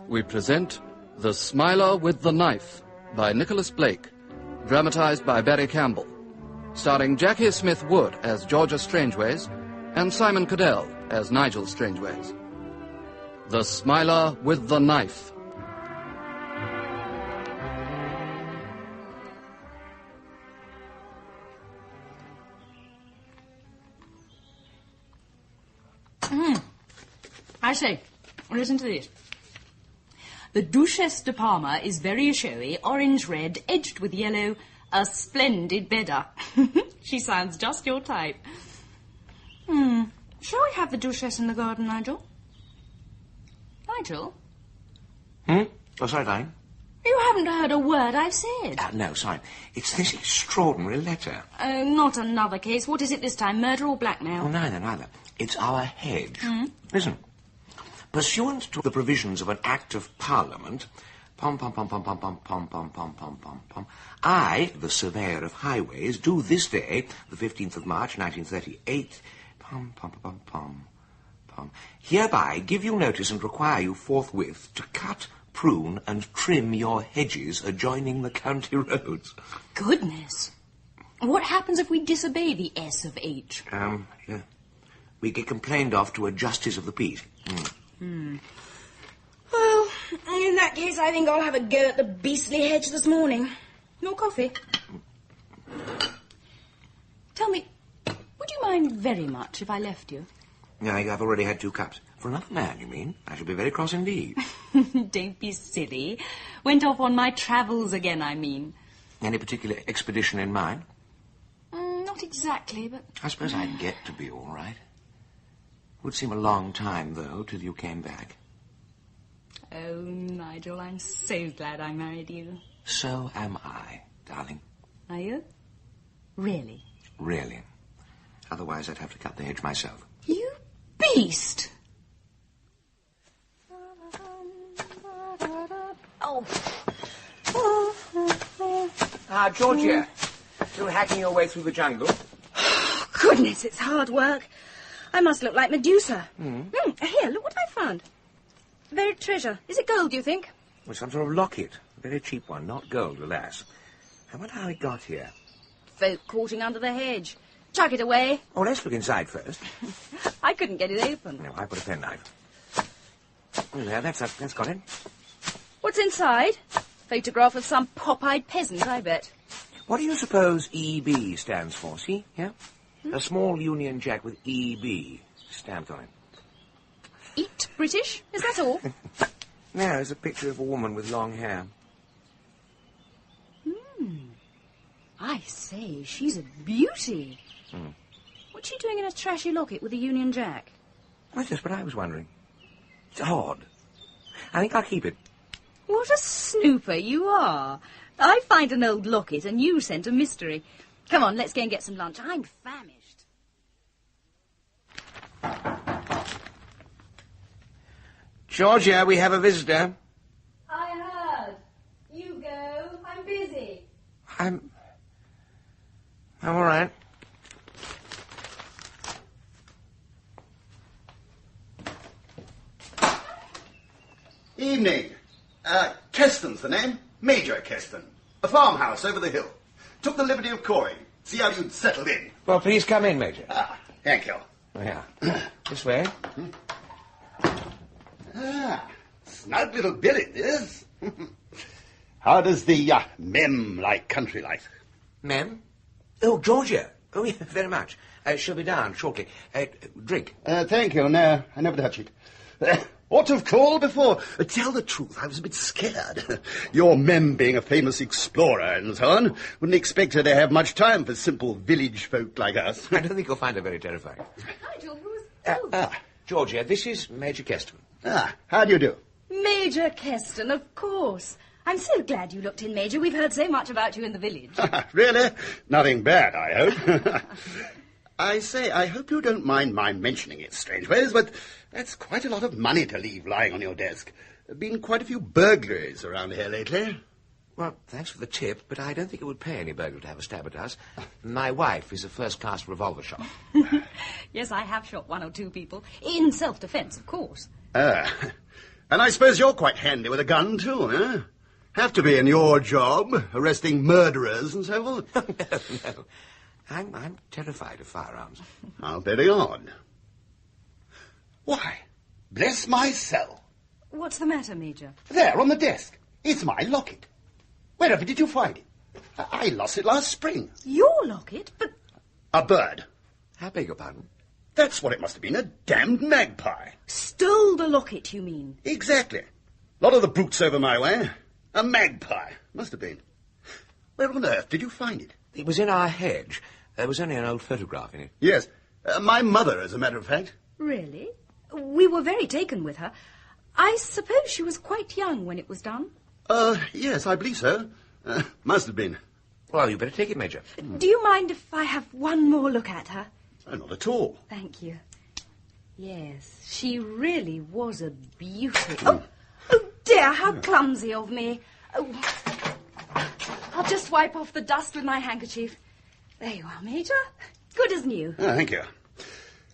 We present The Smiler with the Knife by Nicholas Blake, dramatized by Barry Campbell, starring Jackie Smith Wood as Georgia Strangeways and Simon Cadell as Nigel Strangeways. The Smiler with the Knife. I say, listen to this. The Duchesse de Parma is very showy, orange-red, edged with yellow, a splendid bedder. She sounds just your type. Shall we have the Duchesse in the garden, Nigel? Nigel? Oh, sorry, darling. You haven't heard a word I've said. No, sorry. It's this extraordinary letter. Oh, not another case. What is it this time, murder or blackmail? Oh, neither. It's our hedge. Listen. Pursuant to the provisions of an Act of Parliament, I, the Surveyor of Highways, do this day, the 15th of March, 1938, hereby give you notice and require you forthwith to cut, prune, and trim your hedges adjoining the county roads. Goodness. What happens if we disobey the S of H? Yeah. We get complained of to a Justice of the Peace. Well, in that case, I think I'll have a go at the beastly hedge this morning. No coffee. Tell me, would you mind very much if I left you? No, I've already had 2 cups. For another man, you mean? I should be very cross indeed. Don't be silly. Went off on my travels again, I mean. Any particular expedition in mind? Not exactly, but... I suppose I'd get to be all right. Would seem a long time, though, till you came back. Oh, Nigel, I'm so glad I married you. So am I, darling. Are you? Really? Really. Otherwise, I'd have to cut the hedge myself. You beast! Oh. Georgia, still hacking your way through the jungle? Goodness, it's hard work. I must look like Medusa. Here, look what I found. Buried treasure. Is it gold, do you think? Well, some sort of locket. A very cheap one, not gold, alas. I wonder how it got here. Folk courting under the hedge. Chuck it away. Oh, let's look inside first. I couldn't get it open. No, I put a penknife. There, that's got it. What's inside? Photograph of some pop-eyed peasant, I bet. What do you suppose EB stands for, see? Yeah? A small Union Jack with EB stamped on it. Eat British? Is that all? No, there's a picture of a woman with long hair. I say, she's a beauty. What's she doing in a trashy locket with a Union Jack? That's just what I was wondering. It's odd. I think I'll keep it. What a snooper you are. I find an old locket and you sent a mystery. Come on, let's go and get some lunch. I'm famished. Georgia, we have a visitor. I heard. You go. I'm busy. I'm all right. Evening. Keston's the name. Major Keston. A farmhouse over the hill. Took the liberty of calling. See how you'd settled in. Well, please come in, Major. Thank you. Oh, yeah. This way. Snug little billet, this. How does the mem like country life? Mem? Oh, Georgia. Oh, yeah, very much. She'll be down shortly. Drink. Thank you. No, I never touch it. Ought to have called before. Tell the truth, I was a bit scared. Your mem being a famous explorer and so on, wouldn't expect her to have much time for simple village folk like us. I don't think you'll find her very terrifying. Nigel, who's... Georgia, this is Major Keston. How do you do? Major Keston, of course. I'm so glad you looked in, Major. We've heard so much about you in the village. Really? Nothing bad, I hope. I say, I hope you don't mind my mentioning it, Strangeways, but that's quite a lot of money to leave lying on your desk. Been quite a few burglaries around here lately. Well, thanks for the tip, but I don't think it would pay any burglar to have a stab at us. My wife is a first-class revolver shot. Yes, I have shot one or two people. In self-defence, of course. And I suppose you're quite handy with a gun, too, eh? Have to be in your job, arresting murderers and so forth. No. I'm terrified of firearms. How very odd. Why, bless my soul. What's the matter, Major? There, on the desk. It's my locket. Wherever did you find it? I lost it last spring. Your locket? But... A bird. I beg your pardon? That's what it must have been, a damned magpie. Stole the locket, you mean? Exactly. Lot of the brutes over my way. A magpie. Must have been. Where on earth did you find it? It was in our hedge. There was only an old photograph in it. Yes. My mother, as a matter of fact. Really? We were very taken with her. I suppose she was quite young when it was done. Yes, I believe so. Must have been. Well, you better take it, Major. Do you mind if I have one more look at her? Oh, not at all. Thank you. Yes, she really was a beauty. Mm. Oh, dear, how clumsy of me. Oh, I'll just wipe off the dust with my handkerchief. There you are, Major. Good as new. Oh, thank you.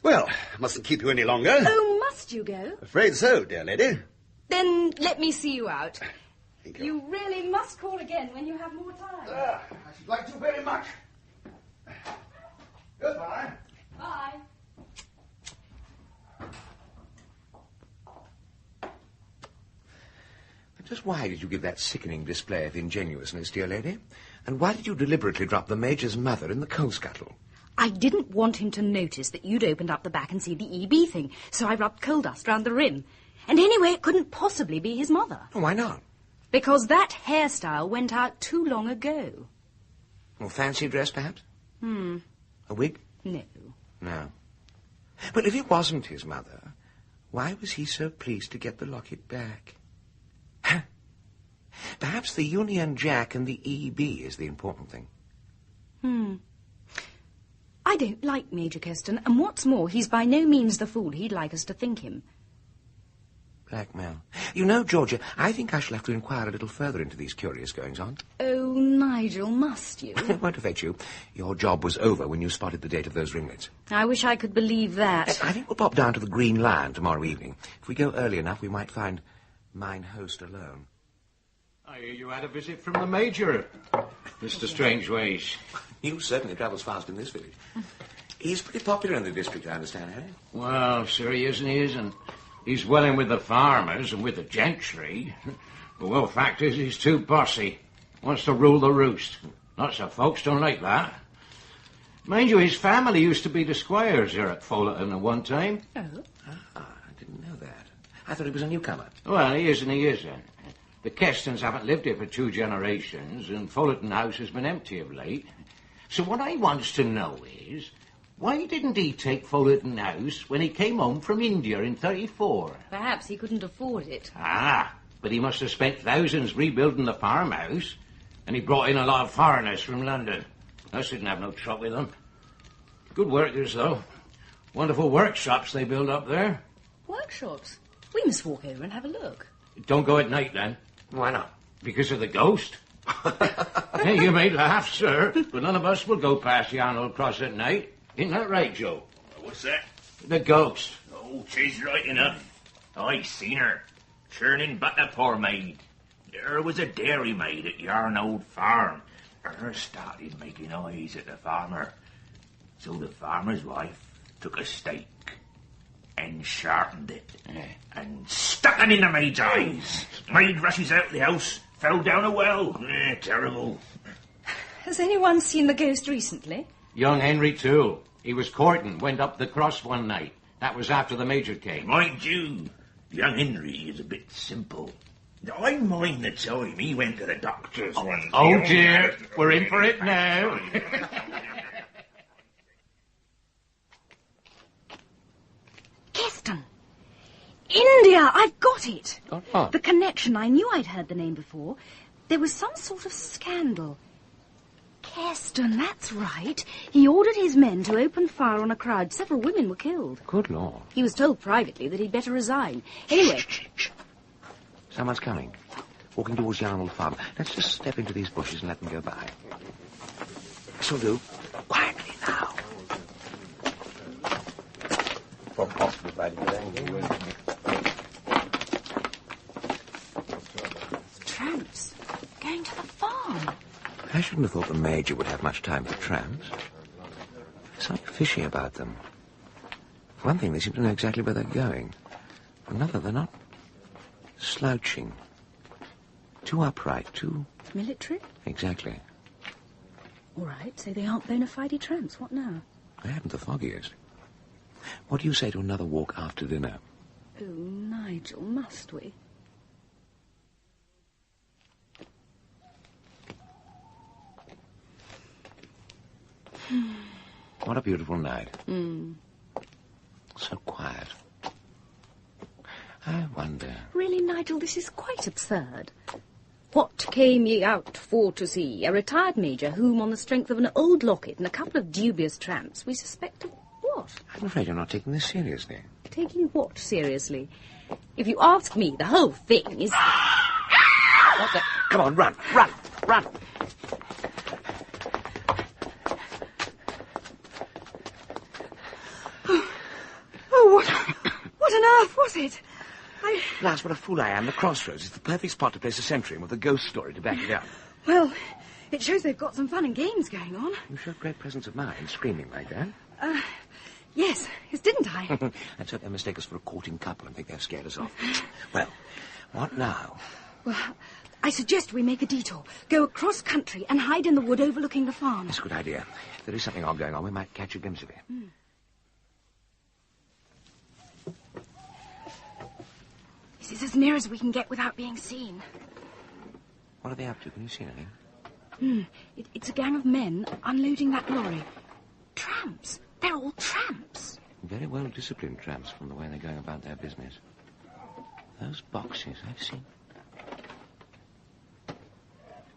Well, mustn't keep you any longer. Oh, must you go? Afraid so, dear lady. Then let me see you out. Thank you. You really must call again when you have more time. I should like to very much. Goodbye. Bye. Just why did you give that sickening display of ingenuousness, dear lady? And why did you deliberately drop the Major's mother in the coal scuttle? I didn't want him to notice that you'd opened up the back and see the EB thing, so I rubbed coal dust round the rim. And anyway, it couldn't possibly be his mother. Oh, why not? Because that hairstyle went out too long ago. Well, fancy dress, perhaps? A wig? No. No. But if it wasn't his mother, why was he so pleased to get the locket back? Perhaps the Union Jack and the EB is the important thing. I don't like Major Keston, and what's more, he's by no means the fool he'd like us to think him. Blackmail. You know, Georgia, I think I shall have to inquire a little further into these curious goings-on. Oh, Nigel, must you? It won't affect you. Your job was over when you spotted the date of those ringlets. I wish I could believe that. I think we'll pop down to the Green Lion tomorrow evening. If we go early enough, we might find mine host alone. I hear you had a visit from the Major, Mr. Strangeways. You certainly travels fast in this village. He's pretty popular in the district, I understand, Harry. Well, sir, he isn't. He's well in with the farmers and with the gentry. But, well, fact is, he's too bossy. Wants to rule the roost. Lots of folks don't like that. Mind you, his family used to be the squires here at Fullerton at one time. Oh? I didn't know that. I thought he was a newcomer. Well, he is and he isn't. The Kestons haven't lived here for 2 generations, and Fullerton House has been empty of late. So what I wants to know is, why didn't he take Fullerton House when he came home from India in 34? Perhaps he couldn't afford it. Ah, but he must have spent thousands rebuilding the farmhouse, and he brought in a lot of foreigners from London. Us didn't have no trouble with them. Good workers, though. Wonderful workshops they build up there. Workshops? We must walk over and have a look. Don't go at night, then. Why not? Because of the ghost. Hey, you may laugh, sir, but none of us will go past yon old cross at night. Isn't that right, Joe? What's that? The ghost. Oh, she's right enough. I seen her. Churning butter, poor maid. There was a dairy maid at yarn old farm. Her started making eyes at the farmer. So the farmer's wife took a stake and sharpened it and stuck it in the maid's eyes. Maid rushes out the house, fell down a well. Terrible. Has anyone seen the ghost recently? Young Henry, too. He was courting, went up the cross one night. That was after the Major came. Mind you, young Henry is a bit simple. I mind the time he went to the doctor's one. Oh, dear. We're in for it now. Keston! India! I've got it! Got what? The connection. I knew I'd heard the name before. There was some sort of scandal. Keston, that's right. He ordered his men to open fire on a crowd. Several women were killed. Good Lord. He was told privately that he'd better resign. Anyway... Someone's coming. walking towards the Arnold farm. Let's just step into these bushes and let them go by. This'll do. Quietly now. For possible Tramps going to the farm. I shouldn't have thought the Major would have much time for tramps. There's something fishy about them. For one thing, they seem to know exactly where they're going. For another, they're not slouching. Too upright, too... Military? Exactly. All right, so they aren't bona fide tramps. What now? I haven't the foggiest. What do you say to another walk after dinner? Oh, Nigel, must we? What a beautiful night. Mm. So quiet. I wonder... Really, Nigel, this is quite absurd. What came ye out for to see? A retired major whom, on the strength of an old locket and a couple of dubious tramps, we suspect of what? I'm afraid you're not taking this seriously. Taking what seriously? If you ask me, the whole thing is... What's that? Come on, run, run, run! Oh, what on earth was it? Lass, what a fool I am. The crossroads is the perfect spot to place a sentry and with a ghost story to back it up. Well, it shows they've got some fun and games going on. You showed great presence of mind, screaming like that. Yes, didn't I? Let's hope they mistake us for a courting couple and think they've scared us off. Well, what now? Well, I suggest we make a detour, go across country and hide in the wood overlooking the farm. That's a good idea. If there is something odd going on, we might catch a glimpse of it. Mm. This is as near as we can get without being seen. What are they up to? Can you see anything? It's a gang of men unloading that lorry. Tramps. They're all tramps. Very well-disciplined tramps from the way they're going about their business. Those boxes, I've seen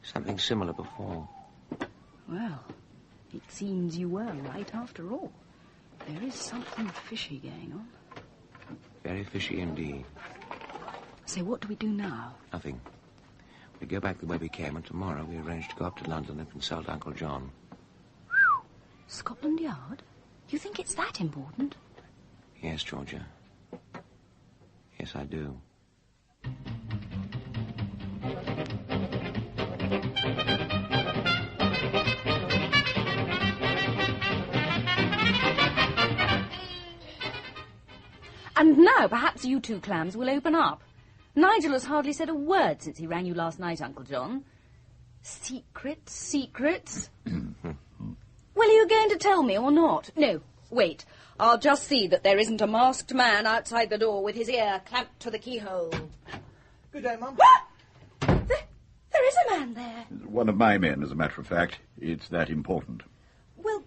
something similar before. Well, it seems you were right after all. There is something fishy going on. Very fishy indeed. So what do we do now? Nothing. We go back the way we came, and tomorrow we arrange to go up to London and consult Uncle John. Scotland Yard? You think it's that important? Yes, Georgia. Yes, I do. And now perhaps you two clams will open up. Nigel has hardly said a word since he rang you last night, Uncle John. Secrets? Well, are you going to tell me or not? No, wait. I'll just see that there isn't a masked man outside the door with his ear clamped to the keyhole. Good day, Mum. There is a man there. One of my men, as a matter of fact. It's that important. Well,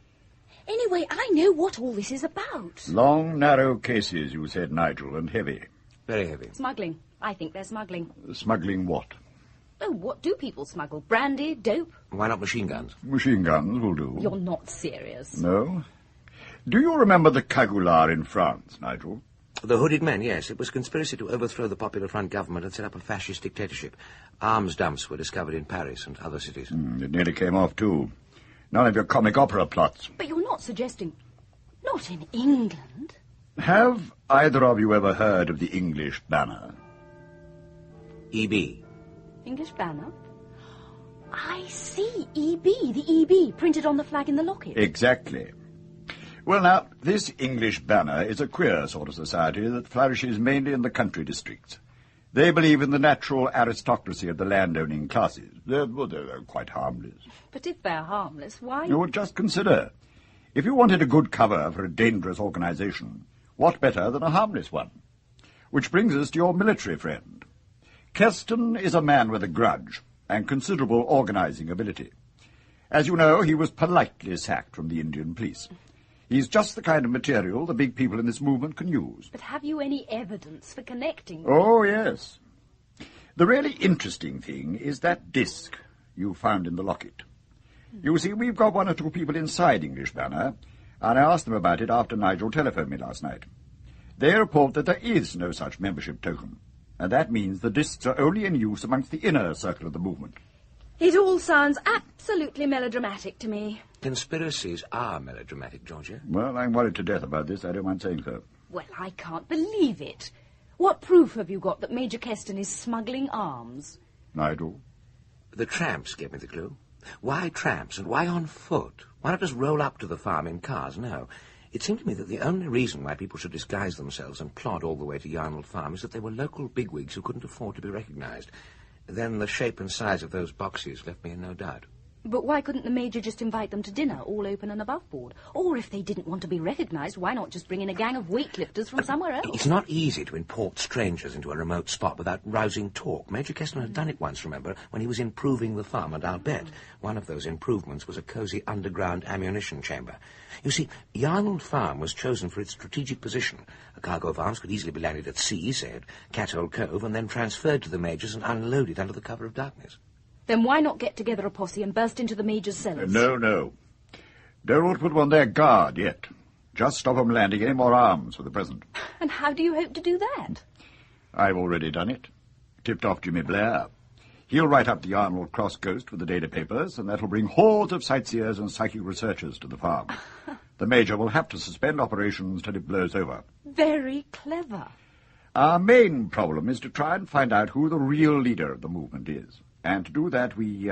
anyway, I know what all this is about. Long, narrow cases, you said, Nigel, and heavy. Very heavy. Smuggling. I think they're smuggling. Smuggling what? Oh, what do people smuggle? Brandy? Dope? Why not machine guns? Machine guns will do. You're not serious. No? Do you remember the Cagoulard in France, Nigel? The hooded men, yes. It was a conspiracy to overthrow the Popular Front government and set up a fascist dictatorship. Arms dumps were discovered in Paris and other cities. It nearly came off, too. None of your comic opera plots. But you're not suggesting... Not in England. Have either of you ever heard of the English banner? E.B. English banner? I see. E.B. The E.B. printed on the flag in the locket. Exactly. Well, now, this English banner is a queer sort of society that flourishes mainly in the country districts. They believe in the natural aristocracy of the landowning classes. They're quite harmless. But if they're harmless, why... You would just consider. If you wanted a good cover for a dangerous organization, what better than a harmless one? Which brings us to your military friend. Keston is a man with a grudge and considerable organizing ability. As you know, he was politely sacked from the Indian police. He's just the kind of material the big people in this movement can use. But have you any evidence for connecting them? Oh, yes. The really interesting thing is that disc you found in the locket. You see, we've got one or two people inside English Banner, and I asked them about it after Nigel telephoned me last night. They report that there is no such membership token. And that means the discs are only in use amongst the inner circle of the movement. It all sounds absolutely melodramatic to me. Conspiracies are melodramatic, Georgia. Well, I'm worried to death about this. I don't mind saying so. Well, I can't believe it. What proof have you got that Major Keston is smuggling arms? Nigel? The tramps gave me the clue. Why tramps, and why on foot? Why not just roll up to the farm in cars? No. It seemed to me that the only reason why people should disguise themselves and plod all the way to Yarnwood Farm is that they were local bigwigs who couldn't afford to be recognised. Then the shape and size of those boxes left me in no doubt. But why couldn't the Major just invite them to dinner, all open and above board? Or if they didn't want to be recognised, why not just bring in a gang of weightlifters from somewhere else? It's not easy to import strangers into a remote spot without rousing talk. Major Keston had done it once, remember, when he was improving the farm, and I'll bet one of those improvements was a cosy underground ammunition chamber. You see, Yarnwood Farm was chosen for its strategic position. A cargo of arms could easily be landed at sea, say at Cathole Cove, and then transferred to the Major's and unloaded under the cover of darkness. Then why not get together a posse and burst into the Major's cellars? No. Don't put them on their guard yet. Just stop them landing any more arms for the present. And how do you hope to do that? I've already done it. Tipped off Jimmy Blair. He'll write up the Arnold Cross Ghost with the daily papers, and that'll bring hordes of sightseers and psychic researchers to the farm. The Major will have to suspend operations till it blows over. Very clever. Our main problem is to try and find out who the real leader of the movement is. And to do that, we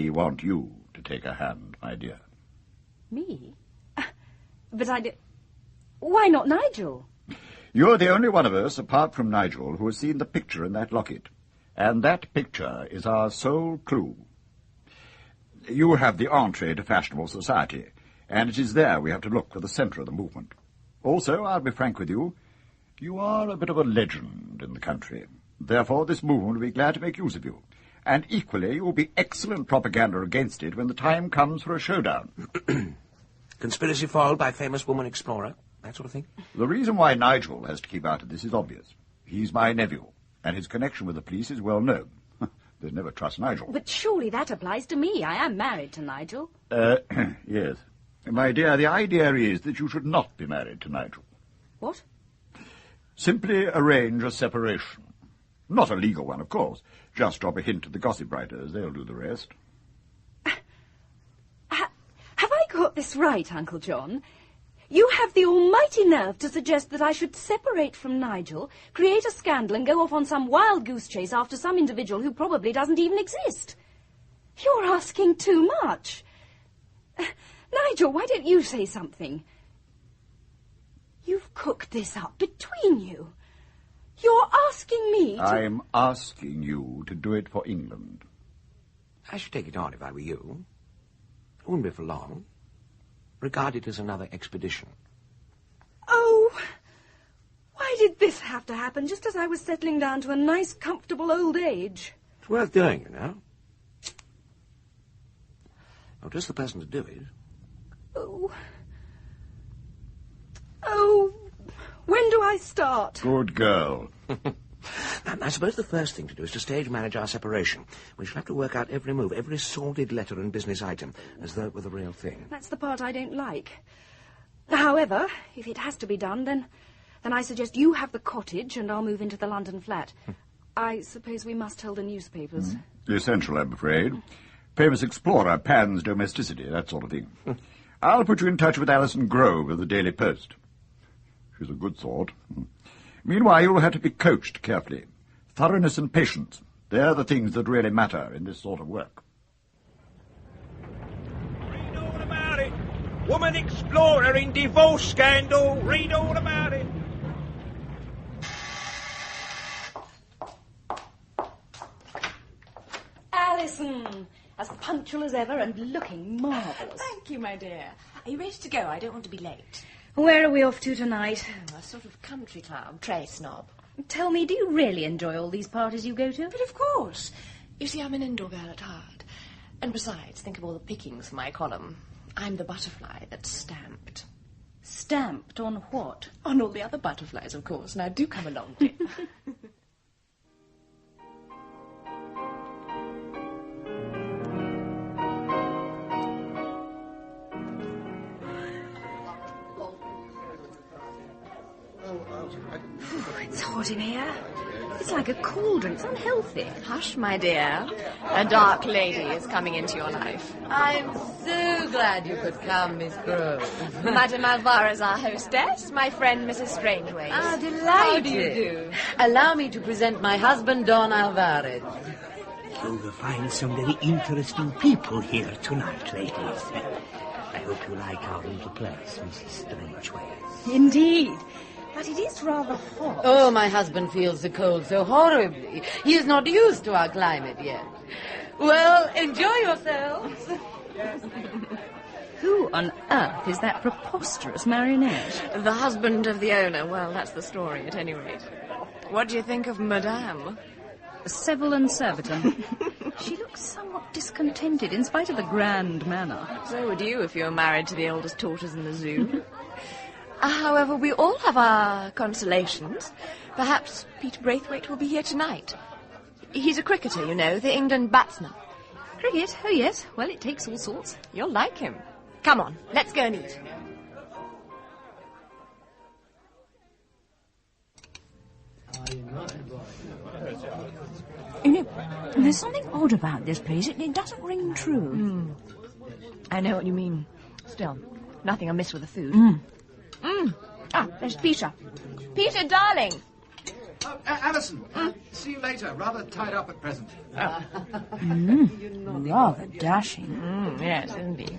want you to take a hand, my dear. Me? But why not Nigel? You're the only one of us, apart from Nigel, who has seen the picture in that locket. And that picture is our sole clue. You have the entree to fashionable society, and it is there we have to look for the centre of the movement. Also, I'll be frank with you, you are a bit of a legend in the country. Therefore, this movement will be glad to make use of you. And equally, you will be excellent propaganda against it when the time comes for a showdown. Conspiracy foiled by famous woman explorer, that sort of thing? The reason why Nigel has to keep out of this is obvious. He's my nephew, and his connection with the police is well known. They'd never trust Nigel. But surely that applies to me. I am married to Nigel. Yes. My dear, the idea is that you should not be married to Nigel. What? Simply arrange a separation. Not a legal one, of course. Just drop a hint to the gossip writers. They'll do the rest. Have I got this right, Uncle John? You have the almighty nerve to suggest that I should separate from Nigel, create a scandal, and go off on some wild goose chase after some individual who probably doesn't even exist. You're asking too much. Nigel, why don't you say something? You've cooked this up between you. You're asking me to... I'm asking you to do it for England. I should take it on if I were you. It wouldn't be for long. Regard it as another expedition. Oh, why did this have to happen just as I was settling down to a nice, comfortable old age? It's worth doing, you know. You're just the person to do it. Oh, when do I start? Good girl. I suppose the first thing to do is to stage manage our separation. We shall have to work out every move, every sordid letter and business item, as though it were the real thing. That's the part I don't like. However, if it has to be done, then I suggest you have the cottage and I'll move into the London flat. I suppose we must tell the newspapers. Essential, I'm afraid. Famous explorer, Pan's domesticity, that sort of thing. I'll put you in touch with Alison Grove of the Daily Post. She's a good sort. Meanwhile, you'll have to be coached carefully. Thoroughness and patience, they're the things that really matter in this sort of work. Read all about it. Woman explorer in divorce scandal. Read all about it. Alison, as punctual as ever and looking marvellous. Thank you, my dear. Are you ready to go? I don't want to be late. Where are we off to tonight? A sort of country club. Tray snob. Tell me, do you really enjoy all these parties you go to? But of course. You see, I'm an indoor girl at heart. And besides, think of all the pickings for my column. I'm the butterfly that's stamped. Stamped on what? On all the other butterflies, of course. Now, do come along, dear. hot in here. It's like a cauldron. It's unhealthy. Hush, my dear. A dark lady is coming into your life. I'm so glad you could come, Miss Grove. Madame Alvarez, our hostess, my friend Mrs. Strangeways. Ah, delighted. How do you do? Allow me to present my husband, Don Alvarez. You will find some very interesting people here tonight, ladies. I hope you like our little place, Mrs. Strangeways. Indeed. But it is rather hot. Oh, my husband feels the cold so horribly. He is not used to our climate yet. Well, enjoy yourselves. Who on earth is that preposterous marionette? The husband of the owner. Well, that's the story, at any rate. What do you think of Madame? Seville and Surbiton. She looks somewhat discontented in spite of the grand manner. So would you if you were married to the oldest tortoise in the zoo. However, we all have our consolations. Perhaps Peter Braithwaite will be here tonight. He's a cricketer, you know, the England batsman. Cricket? Oh, yes. Well, it takes all sorts. You'll like him. Come on, let's go and eat. You know, there's something odd about this place. It doesn't ring true. I know what you mean. Still, nothing amiss with the food. Ah, there's Peter. Peter, darling. Oh, Alison, see you later. Rather tied up at present. Rather dashing. Yes, isn't he?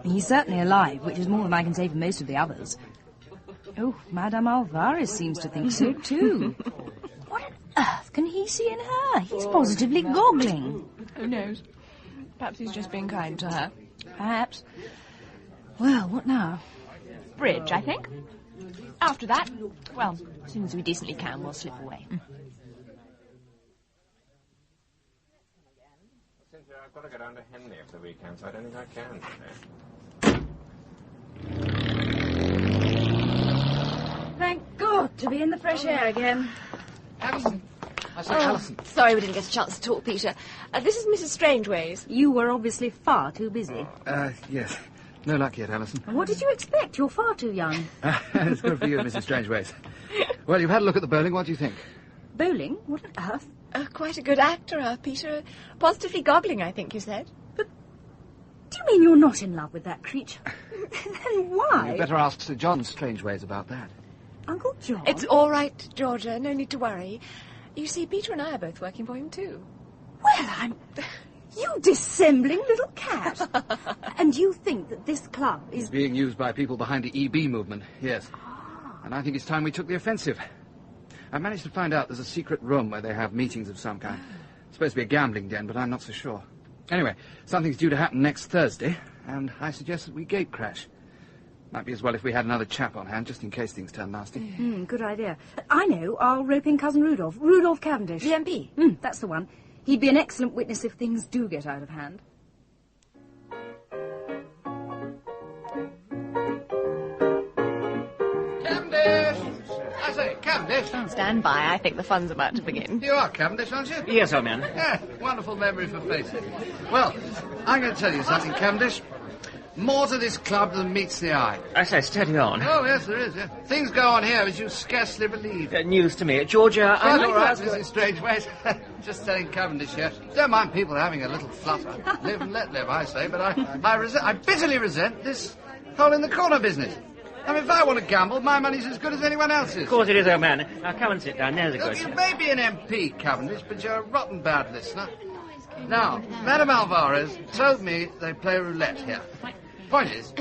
He's certainly alive, which is more than I can say for most of the others. Oh, Madame Alvarez seems to think so, too. What on earth can he see in her? He's positively goggling. Who knows? Perhaps he's just being kind to her. Perhaps. Well, what now? Bridge, I think. After that, well, as soon as we decently can, we'll slip away. Cynthia, I've got to go down to Henley for the weekend, so I don't think I can. Thank God to be in the fresh air again. Alison. I say, Alison. Sorry we didn't get a chance to talk, Peter. This is Mrs. Strangeways. You were obviously far too busy. Yes. No luck yet, Alison. What did you expect? You're far too young. It's good for you, Mrs. Strangeways. Well, you've had a look at the bowling. What do you think? Bowling? What on earth? Quite a good actor, Peter. Positively goggling, I think you said. But do you mean you're not in love with that creature? Then why? You'd better ask Sir John Strangeways about that. Uncle John? It's all right, Georgia. No need to worry. You see, Peter and I are both working for him, too. Well, You dissembling little cat. And you think that this club is... It's being used by people behind the EB movement, yes. And I think it's time we took the offensive. I managed to find out there's a secret room where they have meetings of some kind. It's supposed to be a gambling den, but I'm not so sure. Anyway, something's due to happen next Thursday, and I suggest that we gate crash. Might be as well if we had another chap on hand, just in case things turn nasty. Good idea. I know, I'll rope in Cousin Rudolph. Rudolph Cavendish. The MP? That's the one. He'd be an excellent witness if things do get out of hand. Cavendish! I say, Cavendish. Stand by. I think the fun's about to begin. You are Cavendish, aren't you? Yes, old man. Yeah, wonderful memory for faces. Well, I'm going to tell you something, Cavendish. More to this club than meets the eye. I say, steady on. Oh, yes, there is, yeah. Things go on here as you scarcely believe. News to me. Georgia, Quite all right, Mrs. Strangeways. Just telling Cavendish here. Don't mind people having a little flutter. Live and let live, I say, but I bitterly resent this hole-in-the-corner business. I mean, if I want to gamble, my money's as good as anyone else's. Of course it is, old man. Now, come and sit down. There's a Look, good you chap. may be an MP, Cavendish, but you're a rotten bad listener. Now, Madame Alvarez told me they play roulette here. Point is,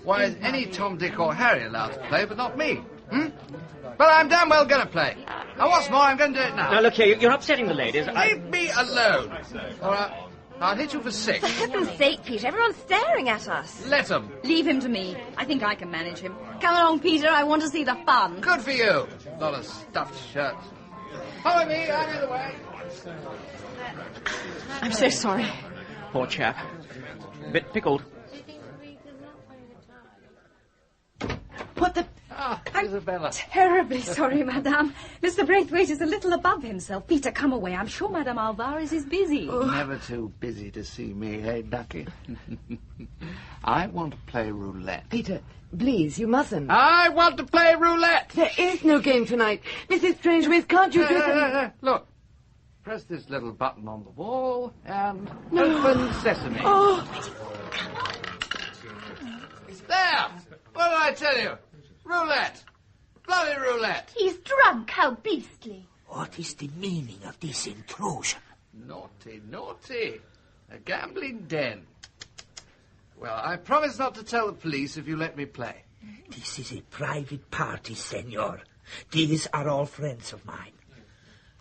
why is any Tom, Dick or Harry allowed to play, but not me? But I'm damn well going to play. And what's more, I'm going to do it now. Now, look here, you're upsetting the ladies. Leave me alone. All right, I'll hit you for 6. For heaven's sake, Peter, everyone's staring at us. Let 'em. Leave him to me. I think I can manage him. Come along, Peter. I want to see the fun. Good for you. Lot of stuffed shirts. Follow me, I'm in the way. I'm so sorry. Poor chap. Bit pickled. Put the Ah, I'm Isabella. terribly sorry, Madame. Mr. Braithwaite is a little above himself. Peter, come away. I'm sure Madame Alvarez is busy. Never too busy to see me, hey, Ducky? I want to play roulette. Peter, please, you mustn't. I want to play roulette! There is no game tonight. Mrs. Strangeways, can't you just... Look, press this little button on the wall and open sesame. Oh, There! What did I tell you? Roulette! Bloody roulette! He's drunk, how beastly. What is the meaning of this intrusion? Naughty, naughty. A gambling den. Well, I promise not to tell the police if you let me play. This is a private party, senor. These are all friends of mine.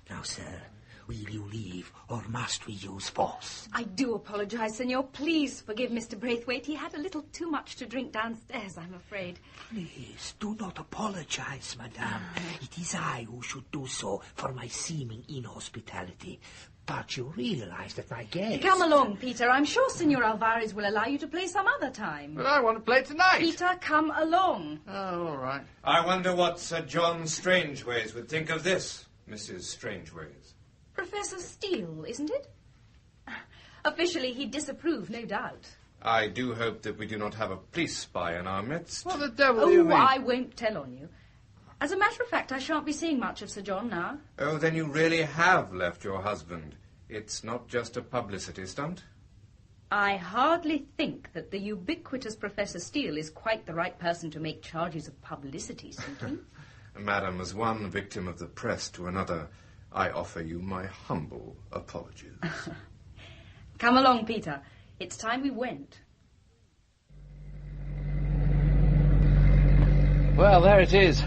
Now, sir, will you leave, or must we use force? I do apologize, senor. Please forgive Mr. Braithwaite. He had a little too much to drink downstairs, I'm afraid. Please, do not apologize, madame. It is I who should do so for my seeming inhospitality. But you realize that my guest... Come along, Peter. I'm sure Senor Alvarez will allow you to play some other time. But I want to play tonight. Peter, come along. Oh, all right. I wonder what Sir John Strangeways would think of this, Mrs. Strangeways. Professor Steele, isn't it? Officially, he'd disapprove, no doubt. I do hope that we do not have a police spy in our midst. What the devil do you mean? I won't tell on you. As a matter of fact, I shan't be seeing much of Sir John now. Oh, then you really have left your husband. It's not just a publicity stunt? I hardly think that the ubiquitous Professor Steele is quite the right person to make charges of publicity seeking. Madam, as one victim of the press to another, I offer you my humble apologies. Come along, Peter. It's time we went. Well, there it is.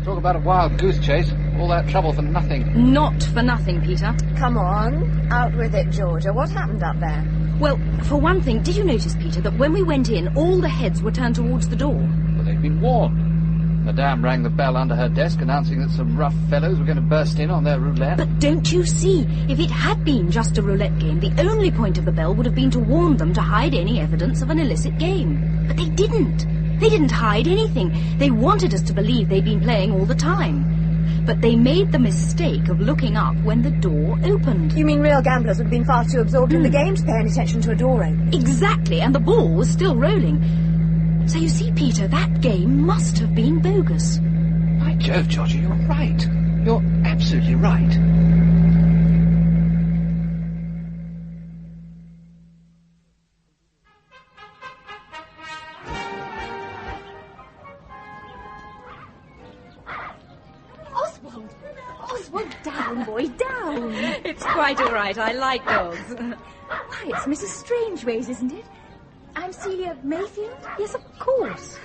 Talk about a wild goose chase. All that trouble for nothing. Not for nothing, Peter. Come on, out with it, Georgia. What happened up there? Well, for one thing, did you notice, Peter, that when we went in, all the heads were turned towards the door? Well, they've been warned. Madame rang the bell under her desk announcing that some rough fellows were going to burst in on their roulette. But don't you see? If it had been just a roulette game, the only point of the bell would have been to warn them to hide any evidence of an illicit game. But they didn't. They didn't hide anything. They wanted us to believe they'd been playing all the time. But they made the mistake of looking up when the door opened. You mean real gamblers would have been far too absorbed in the game to pay any attention to a door open? Exactly, and the ball was still rolling. So you see, Peter, that game must have been bogus. By Jove, Georgie, you're right. You're absolutely right. Oswald, down, boy, down. It's quite all right. I like dogs. Why, it's Mrs. Strangeways, isn't it? I'm Celia Mayfield. Yes, of course.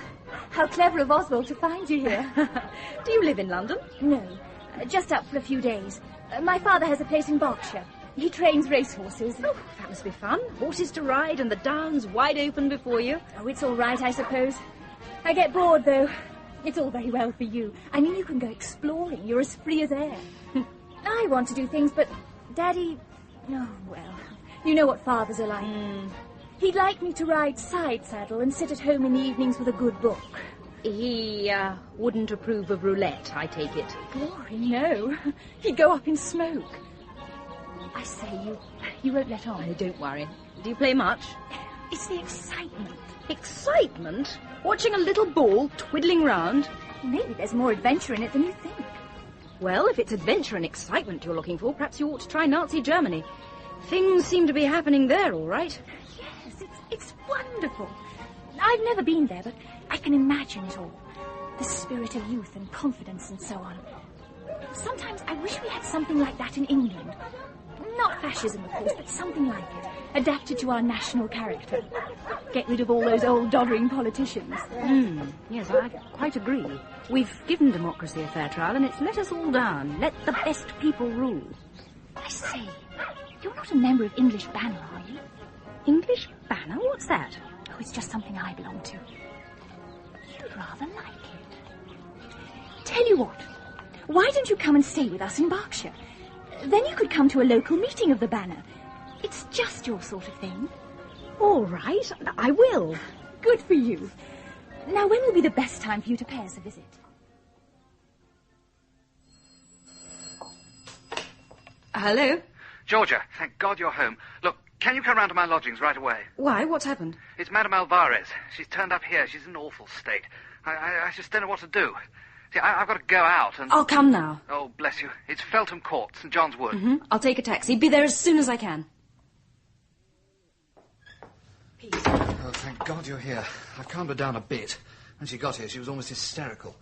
How clever of Oswald to find you here. Do you live in London? No, just up for a few days. My father has a place in Berkshire. He trains racehorses. Oh, that must be fun. Horses to ride and the downs wide open before you. Oh, it's all right, I suppose. I get bored, though. It's all very well for you. I mean, you can go exploring. You're as free as air. I want to do things, but Daddy... Oh, well, you know what fathers are like. He'd like me to ride side saddle and sit at home in the evenings with a good book. He wouldn't approve of roulette, I take it. Glory, no. He'd go up in smoke. I say, you won't let on. Oh, don't worry. Do you play much? It's the excitement. Excitement? Watching a little ball twiddling round? Maybe there's more adventure in it than you think. Well, if it's adventure and excitement you're looking for, perhaps you ought to try Nazi Germany. Things seem to be happening there, all right. Yes, it's wonderful. I've never been there, but I can imagine it all. The spirit of youth and confidence and so on. Sometimes I wish we had something like that in England. Not fascism, of course, but something like it, adapted to our national character. Get rid of all those old doddering politicians. Yes, I quite agree. We've given democracy a fair trial, and it's let us all down. Let the best people rule. I say, you're not a member of English Banner, are you? English Banner? What's that? Oh, it's just something I belong to. You'd rather like it. Tell you what, why don't you come and stay with us in Berkshire? Then you could come to a local meeting of the Banner. It's just your sort of thing. All right, I will. Good for you. Now, when will be the best time for you to pay us a visit? Hello? Georgia, thank God you're home. Look, can you come round to my lodgings right away? Why? What's happened? It's Madame Alvarez. She's turned up here. She's in an awful state. I just don't know what to do. See, I've got to go out and... I'll come now. Oh, bless you. It's Feltham Court, St. John's Wood. I'll take a taxi. Be there as soon as I can. Oh, thank God you're here. I've calmed her down a bit. When she got here, she was almost hysterical.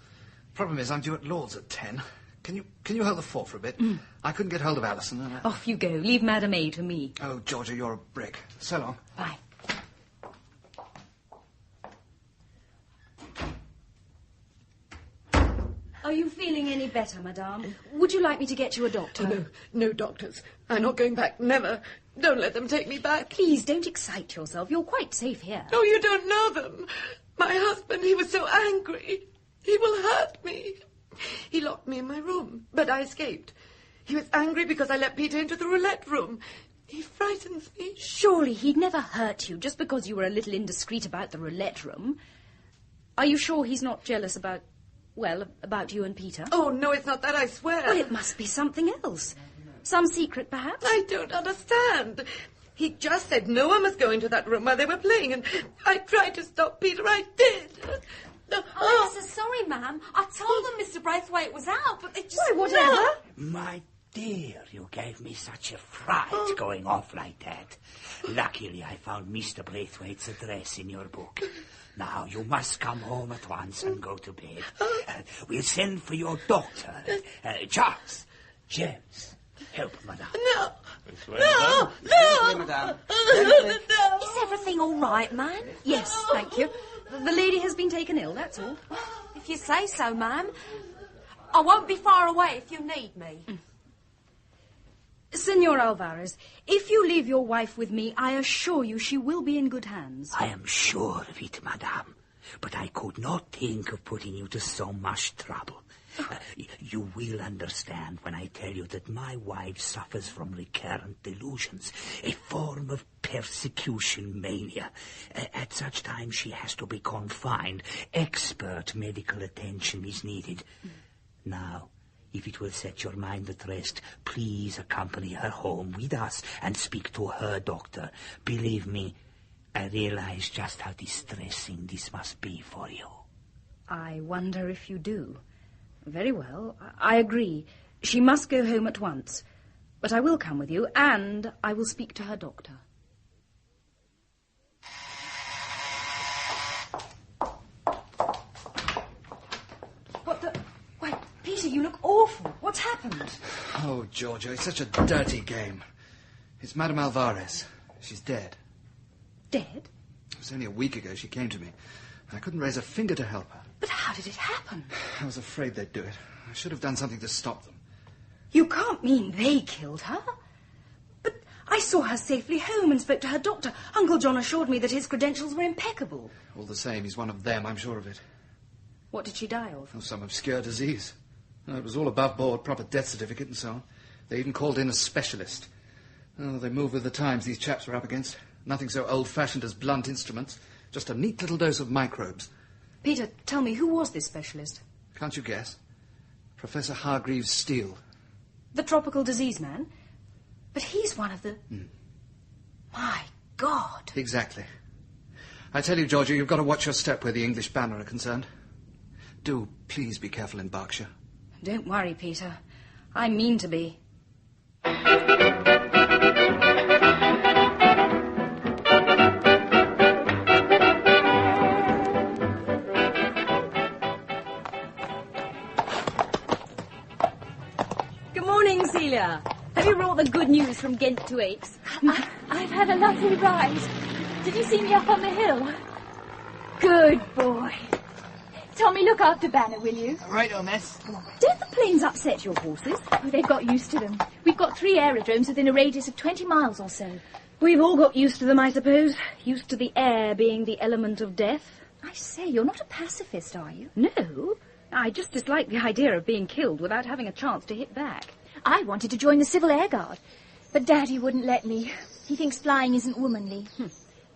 Problem is, I'm due at Lord's at 10. Can you hold the fort for a bit? I couldn't get hold of Alison. And Off you go. Leave Madame A to me. Oh, Georgia, you're a brick. So long. Bye. Are you feeling any better, Madame? Would you like me to get you a doctor? Oh, no doctors. I'm not going back. Never. Don't let them take me back. Please, don't excite yourself. You're quite safe here. Oh, you don't know them. My husband, he was so angry. He will hurt me. He locked me in my room, but I escaped. He was angry because I let Peter into the roulette room. He frightens me. Surely he'd never hurt you just because you were a little indiscreet about the roulette room. Are you sure he's not jealous about you and Peter? Oh, no, it's not that, I swear. Well, it must be something else. Some secret, perhaps? I don't understand. He just said no one must go into that room while they were playing, and I tried to stop Peter. I did. Oh, I'm so sorry, ma'am. I told them Mr. Braithwaite was out, but they just... Why, whatever? No. My dear, you gave me such a fright going off like that. Luckily, I found Mr. Braithwaite's address in your book. Now, you must come home at once and go to bed. We'll send for your doctor. Charles, James, help Madame. No. No. Madame. Is everything all right, man? Yes, thank you. The lady has been taken ill, that's all. If you say so, ma'am. I won't be far away if you need me. Senor Alvarez, if you leave your wife with me, I assure you she will be in good hands. I am sure of it, Madame. But I could not think of putting you to so much trouble. You will understand when I tell you that my wife suffers from recurrent delusions, a form of persecution mania. At such times she has to be confined. Expert medical attention is needed. Now, if it will set your mind at rest, please accompany her home with us and speak to her doctor. Believe me, I realize just how distressing this must be for you. I wonder if you do. Very well, I agree. She must go home at once. But I will come with you, and I will speak to her doctor. What the... Why, Peter, you look awful. What's happened? Oh, Georgia, it's such a dirty game. It's Madame Alvarez. She's dead. Dead? It was only a week ago she came to me. I couldn't raise a finger to help her. But how did it happen? I was afraid they'd do it. I should have done something to stop them. You can't mean they killed her. But I saw her safely home and spoke to her doctor. Uncle John assured me that his credentials were impeccable. All the same, he's one of them, I'm sure of it. What did she die of? Oh, some obscure disease. Oh, it was all above board, proper death certificate and so on. They even called in a specialist. Oh, they move with the times these chaps were up against. Nothing so old-fashioned as blunt instruments. Just a neat little dose of microbes. Peter, tell me, who was this specialist? Can't you guess? Professor Hargreaves Steele. The tropical disease man? But he's one of the... My God. Exactly. I tell you, Georgia, you've got to watch your step where the English banner are concerned. Do please be careful in Berkshire. Don't worry, Peter. I mean to be. Celia, have you brought the good news from Ghent to Aix? I've had a lovely ride. Did you see me up on the hill? Good boy. Tommy, look after Banner, will you? Right on, miss. Don't the planes upset your horses? Oh, they've got used to them. We've got 3 aerodromes within a radius of 20 miles or so. We've all got used to them, I suppose. Used to the air being the element of death. I say, you're not a pacifist, are you? No. I just dislike the idea of being killed without having a chance to hit back. I wanted to join the Civil Air Guard, but Daddy wouldn't let me. He thinks flying isn't womanly.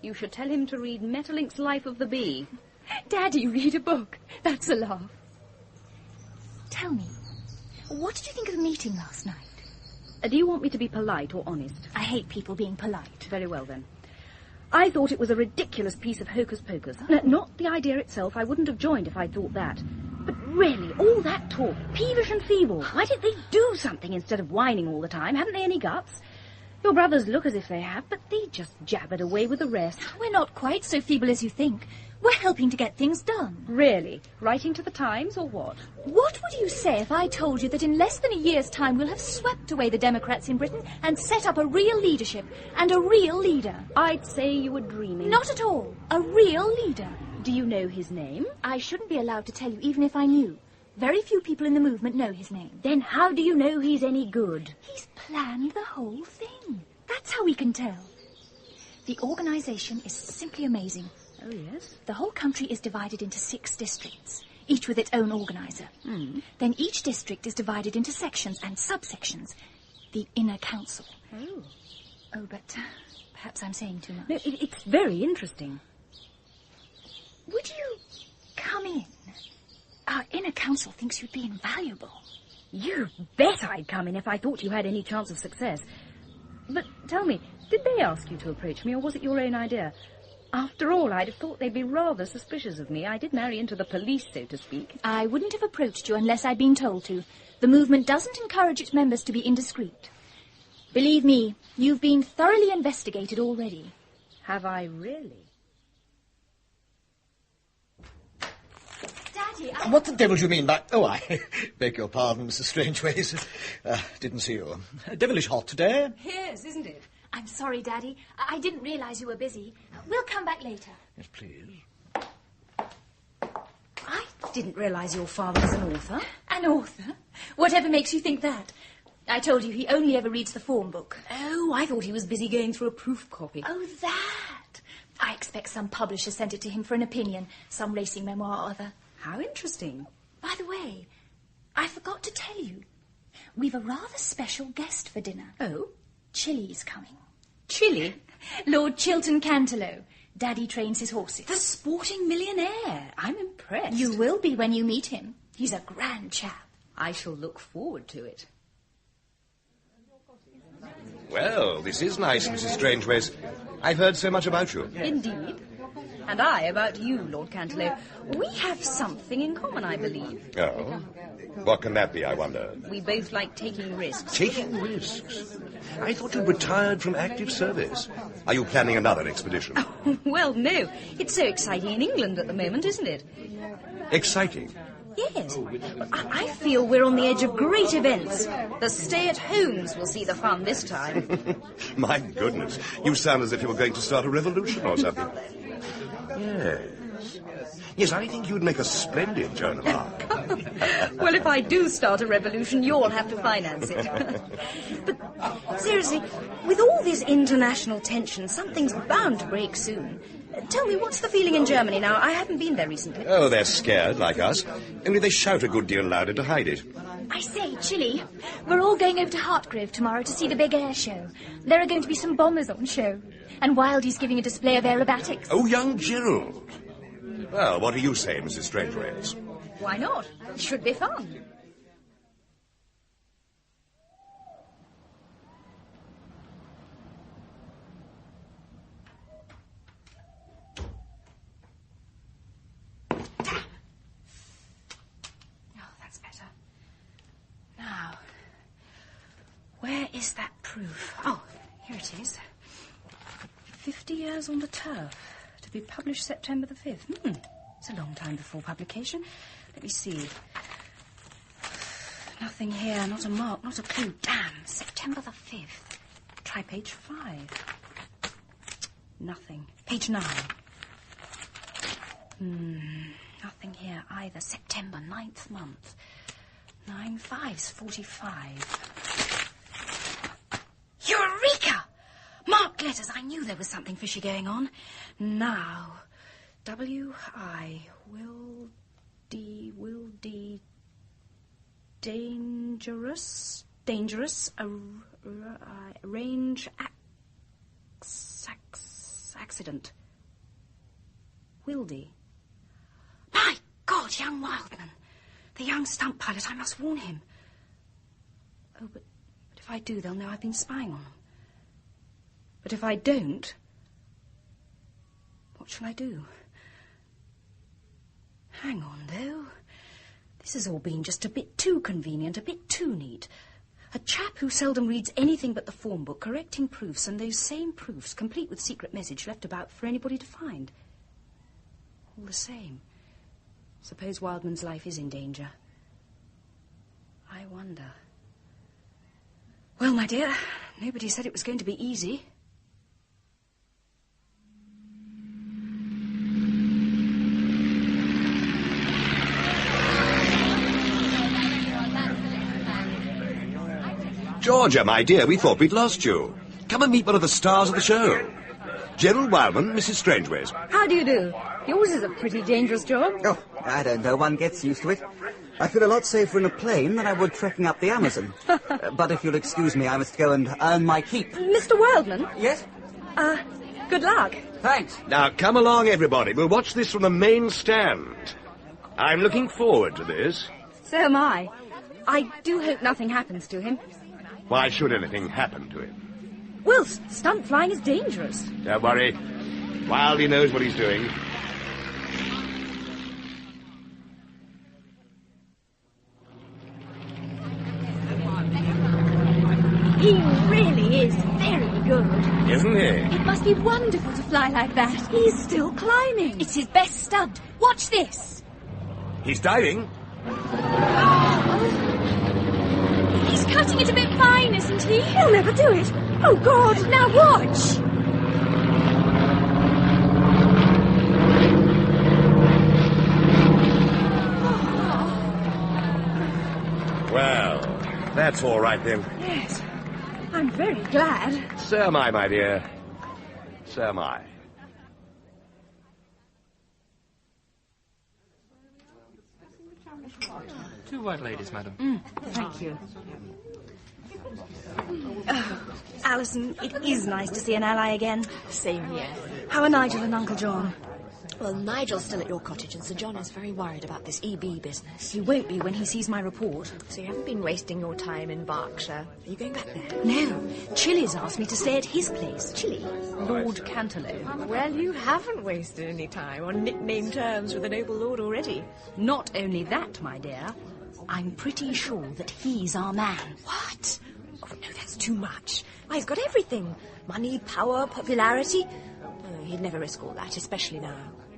You should tell him to read Metterlinck's Life of the Bee. Daddy, read a book. That's a laugh. Tell me, what did you think of the meeting last night? Do you want me to be polite or honest? I hate people being polite. Very well, then. I thought it was a ridiculous piece of hocus-pocus. Not the idea itself. I wouldn't have joined if I'd thought that. But really, all that talk, peevish and feeble, why didn't they do something instead of whining all the time? Haven't they any guts? Your brothers look as if they have, but they just jabbered away with the rest. We're not quite so feeble as you think. We're helping to get things done. Really? Writing to the Times, or what? What would you say if I told you that in less than a year's time we'll have swept away the Democrats in Britain and set up a real leadership and a real leader? I'd say you were dreaming. Not at all. A real leader. Do you know his name? I shouldn't be allowed to tell you, even if I knew. Very few people in the movement know his name. Then how do you know he's any good? He's planned the whole thing. That's how we can tell. The organisation is simply amazing. Oh, yes? The whole country is divided into 6 districts, each with its own organiser. Then each district is divided into sections and subsections. The inner council. Oh, but perhaps I'm saying too much. No, it's very interesting. Would you come in? Our inner council thinks you'd be invaluable. You bet I'd come in if I thought you had any chance of success. But tell me, did they ask you to approach me, or was it your own idea? After all, I'd have thought they'd be rather suspicious of me. I did marry into the police, so to speak. I wouldn't have approached you unless I'd been told to. The movement doesn't encourage its members to be indiscreet. Believe me, you've been thoroughly investigated already. Have I really? Daddy, What the devil do you mean by... Oh, I beg your pardon, Mrs. Strangeways. Didn't see you. Devilish hot today. Here's, isn't it? I'm sorry, Daddy. I didn't realise you were busy. We'll come back later. Yes, please. I didn't realise your father was an author. An author? Whatever makes you think that? I told you he only ever reads the form book. Oh, I thought he was busy going through a proof copy. Oh, that. I expect some publisher sent it to him for an opinion, some racing memoir or other. How interesting. By the way, I forgot to tell you. We've a rather special guest for dinner. Oh? Chilly's coming. Chilly? Lord Chiltern Canterlow. Daddy trains his horses. The sporting millionaire. I'm impressed. You will be when you meet him. He's a grand chap. I shall look forward to it. Well, this is nice, Mrs. Strangeways. I've heard so much about you. Indeed. And I about you, Lord Canterlow. We have something in common, I believe. Oh? What can that be, I wonder? We both like taking risks. Taking risks? I thought you'd retired from active service. Are you planning another expedition? Well, no. It's so exciting in England at the moment, isn't it? Exciting? Yes. I feel we're on the edge of great events. The stay-at-homes will see the fun this time. My goodness. You sound as if you were going to start a revolution or something. Yes. Yes, I think you'd make a splendid Joan of Arc. Well, if I do start a revolution, you'll have to finance it. But seriously, with all this international tension, something's bound to break soon. Tell me, what's the feeling in Germany now? I haven't been there recently. Oh, they're scared, like us. Only they shout a good deal louder to hide it. I say, Chilly, we're all going over to Hartgrove tomorrow to see the big air show. There are going to be some bombers on show. And Wildie's giving a display of aerobatics. Oh, young Gerald. Well, what do you say, Mrs. Strangeways? Why not? It should be fun. Now, where is that proof? Oh, here it is. 50 years on the turf, to be published September the 5th. It's a long time before publication. Let me see. Nothing here, not a mark, not a clue. Damn, September the 5th. Try page 5. Nothing. Page 9. Nothing here either. September, 9th month. 9 5's 45. Eureka! Marked letters. I knew there was something fishy going on. Now, W-I, will D, dangerous, range, accident. Wildy. My God, young Wildman. The young stunt pilot, I must warn him. Oh, but If I do, they'll know I've been spying on them. But if I don't, what shall I do? Hang on, though. This has all been just a bit too convenient, a bit too neat. A chap who seldom reads anything but the form book, correcting proofs, and those same proofs, complete with secret message, left about for anybody to find. All the same, suppose Wildman's life is in danger. I wonder. Well, my dear, nobody said it was going to be easy. Georgia, my dear, we thought we'd lost you. Come and meet one of the stars of the show. Gerald Wildman, Mrs. Strangeways. How do you do? Yours is a pretty dangerous job. Oh, I don't know. One gets used to it. I feel a lot safer in a plane than I would trekking up the Amazon. But if you'll excuse me, I must go and earn my keep. Mr. Wildman? Yes? Good luck. Thanks. Now, come along, everybody. We'll watch this from the main stand. I'm looking forward to this. So am I. I do hope nothing happens to him. Why should anything happen to him? Well, stunt flying is dangerous. Don't worry. Wildy knows what he's doing. He really is very good. Isn't he? It must be wonderful to fly like that. He's still climbing. It's his best stunt. Watch this. He's diving. He's cutting it a bit fine, isn't he? He'll never do it. Oh, God. Now watch. Well, that's all right then. Yes. I'm very glad. So am I, my dear. So am I. Two white ladies, madam. Thank you. Oh, Alison, it is nice to see an ally again. Same here. How are Nigel and Uncle John? Well, Nigel's still at your cottage, and Sir John is very worried about this EB business. He won't be when he sees my report. So you haven't been wasting your time in Berkshire. Are you going back there? No. Chilly's asked me to stay at his place. Chilly? Lord Canterlow. Well, you haven't wasted any time on nickname terms with a noble lord already. Not only that, my dear, I'm pretty sure that he's our man. What? Oh, no, that's too much. Why, he's got everything. Money, power, popularity. Oh, he'd never risk all that, especially now.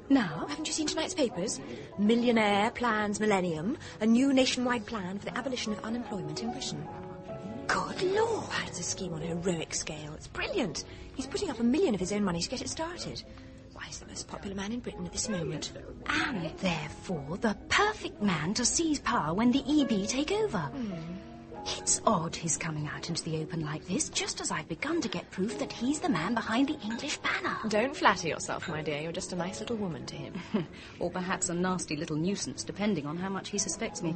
Now? Haven't you seen tonight's papers? Millionaire plans millennium, a new nationwide plan for the abolition of unemployment in Britain. Good Lord! It's a scheme on a heroic scale. It's brilliant. He's putting up $1 million of his own money to get it started. Why, he's the most popular man in Britain at this moment. And therefore the perfect man to seize power when the EB take over. It's odd his coming out into the open like this, just as I've begun to get proof that he's the man behind the English banner. Don't flatter yourself, my dear. You're just a nice little woman to him. Or perhaps a nasty little nuisance, depending on how much he suspects me.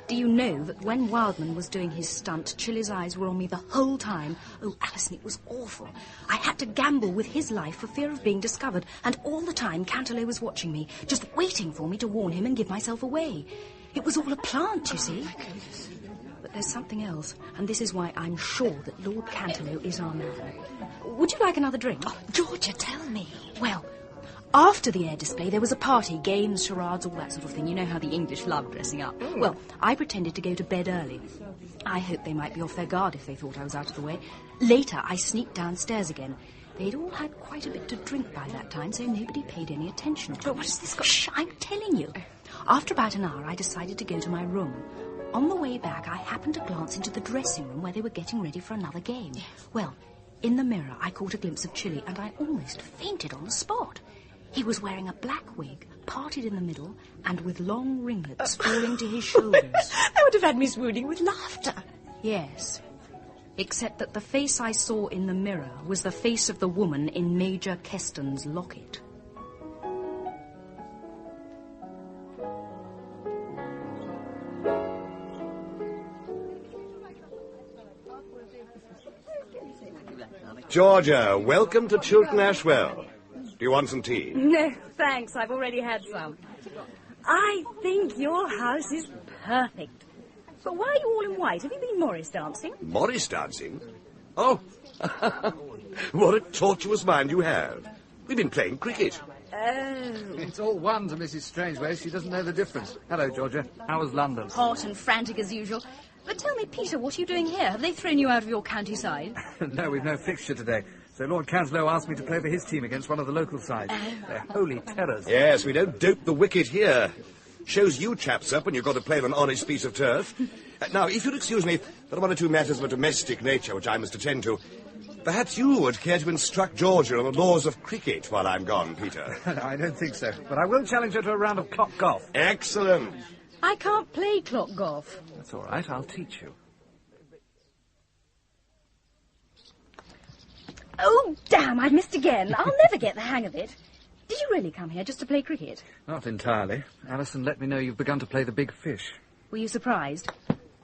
Do you know that when Wildman was doing his stunt, Chilly's eyes were on me the whole time? Oh, Alison, it was awful. I had to gamble with his life for fear of being discovered, and all the time Canterlow was watching me, just waiting for me to warn him and give myself away. It was all a plant, you see. But there's something else, and this is why I'm sure that Lord Canterlow is our man. Would you like another drink? Oh, Georgia, tell me. Well, after the air display, there was a party, games, charades, all that sort of thing. You know how the English love dressing up. Well, I pretended to go to bed early. I hoped they might be off their guard if they thought I was out of the way. Later, I sneaked downstairs again. They'd all had quite a bit to drink by that time, so nobody paid any attention to me. But what has this got... Shh, I'm telling you. After about an hour, I decided to go to my room. On the way back, I happened to glance into the dressing room where they were getting ready for another game. Yes. Well, in the mirror, I caught a glimpse of Chilly, and I almost fainted on the spot. He was wearing a black wig, parted in the middle, and with long ringlets falling to his shoulders. That would have had me swooning with laughter. Yes. Except that the face I saw in the mirror was the face of the woman in Major Keston's locket. Georgia, welcome to Chilton Ashwell. Do you want some tea? No, thanks. I've already had some. I think your house is perfect. But why are you all in white? Have you been Morris dancing? Morris dancing? Oh, what a tortuous mind you have. We've been playing cricket. Oh. It's all one to Mrs. Strangeways. She doesn't know the difference. Hello, Georgia. How was London? Hot and frantic as usual. But tell me, Peter, what are you doing here? Have they thrown you out of your county side? No, we've no fixture today. So Lord Canslow asked me to play for his team against one of the local sides. They're holy terrors. Yes, we don't dope the wicket here. Shows you chaps up when you've got to play on an honest piece of turf. Now, if you'll excuse me, there are one or two matters of a domestic nature which I must attend to. Perhaps you would care to instruct Georgia on the laws of cricket while I'm gone, Peter. I don't think so, but I will challenge her to a round of clock golf. Excellent. I can't play clock golf. That's all right, I'll teach you. Oh, damn, I've missed again. I'll never get the hang of it. Did you really come here just to play cricket? Not entirely. Alison let me know you've begun to play the big fish. Were you surprised?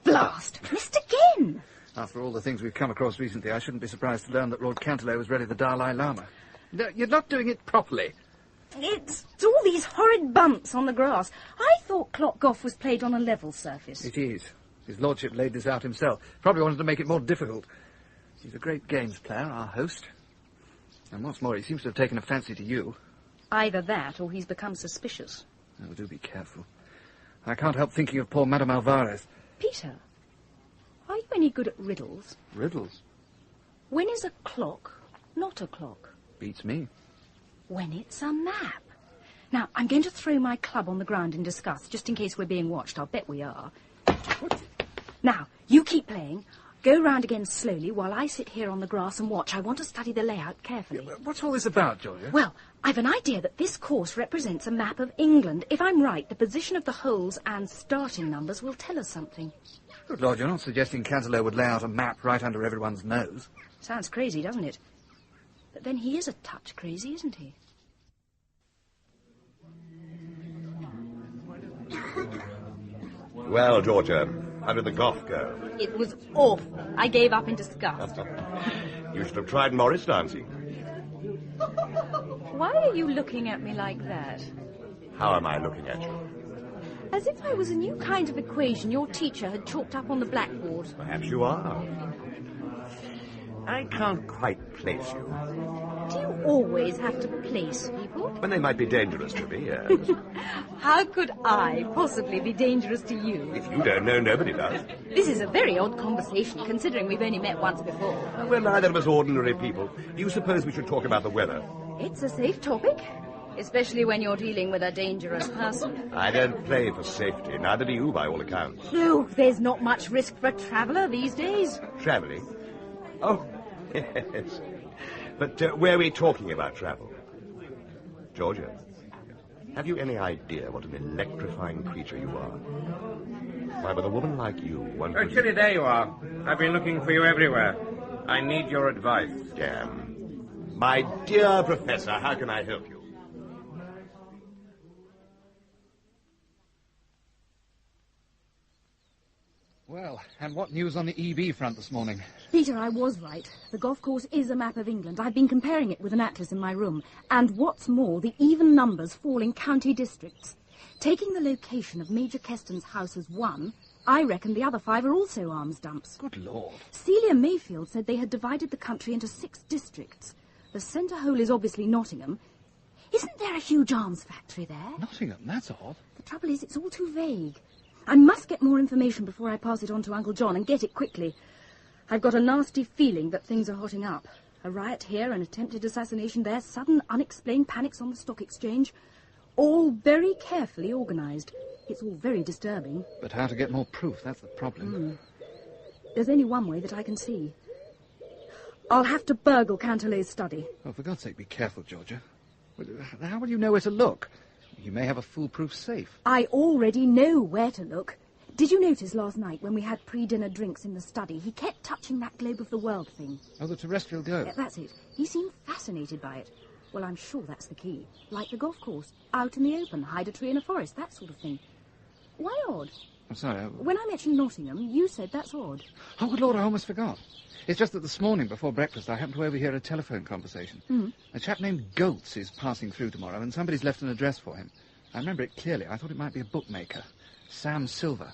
Blast! Missed again! After all the things we've come across recently, I shouldn't be surprised to learn that Lord Canterlot was really the Dalai Lama. No, you're not doing it properly. It's all these horrid bumps on the grass. I thought clock golf was played on a level surface. It is. His lordship laid this out himself. Probably wanted to make it more difficult. He's a great games player, our host. And what's more, he seems to have taken a fancy to you. Either that, or he's become suspicious. Oh, do be careful. I can't help thinking of poor Madame Alvarez. Peter, are you any good at riddles? Riddles? When is a clock not a clock? Beats me. When it's a map. Now, I'm going to throw my club on the ground in disgust, just in case we're being watched. I'll bet we are. Now, you keep playing. Go round again slowly while I sit here on the grass and watch. I want to study the layout carefully. Yeah, what's all this about, Georgia? Well, I've an idea that this course represents a map of England. If I'm right, the position of the holes and starting numbers will tell us something. Good Lord, you're not suggesting Canterlot would lay out a map right under everyone's nose? Sounds crazy, doesn't it? But then he is a touch crazy, isn't he? Well, Georgia, how did the golf go? It was awful. I gave up in disgust. You should have tried Morris dancing. Why are you looking at me like that? How am I looking at you? As if I was a new kind of equation your teacher had chalked up on the blackboard. Perhaps you are. I can't quite place you. Do you always have to place people? When they might be dangerous to me, yes. How could I possibly be dangerous to you? If you don't know, nobody does. This is a very odd conversation, considering we've only met once before. We're neither of us ordinary people. Do you suppose we should talk about the weather? It's a safe topic, especially when you're dealing with a dangerous person. I don't play for safety, neither do you, by all accounts. No, there's not much risk for a traveller these days. Travelling? Oh, yes. But where are we talking about travel? Georgia, have you any idea what an electrifying creature you are? Why, with a woman like you, one Oh, Chilly, there you are. I've been looking for you everywhere. I need your advice. Damn. My dear Professor, how can I help you? Well, and what news on the EB front this morning? Peter, I was right. The golf course is a map of England. I've been comparing it with an atlas in my room. And what's more, the even numbers fall in county districts. Taking the location of Major Keston's house as one, I reckon the other 5 are also arms dumps. Good Lord. Celia Mayfield said they had divided the country into 6 districts. The centre hole is obviously Nottingham. Isn't there a huge arms factory there? Nottingham, that's odd. The trouble is, it's all too vague. I must get more information before I pass it on to Uncle John, and get it quickly. I've got a nasty feeling that things are hotting up. A riot here, an attempted assassination there, sudden unexplained panics on the stock exchange. All very carefully organised. It's all very disturbing. But how to get more proof, that's the problem. There's only one way that I can see. I'll have to burgle Canterlot's study. Oh, for God's sake, be careful, Georgia. How will you know where to look? You may have a foolproof safe. I already know where to look. Did you notice last night when we had pre-dinner drinks in the study, he kept touching that globe of the world thing? Oh, the terrestrial globe. Yeah, that's it. He seemed fascinated by it. Well, I'm sure that's the key. Like the golf course. Out in the open, hide a tree in a forest, that sort of thing. Why odd? I'm sorry. When I mentioned Nottingham, you said that's odd. Oh, good Lord, I almost forgot. It's just that this morning, before breakfast, I happened to overhear a telephone conversation. A chap named Goltz is passing through tomorrow, and somebody's left an address for him. I remember it clearly. I thought it might be a bookmaker. Sam Silver.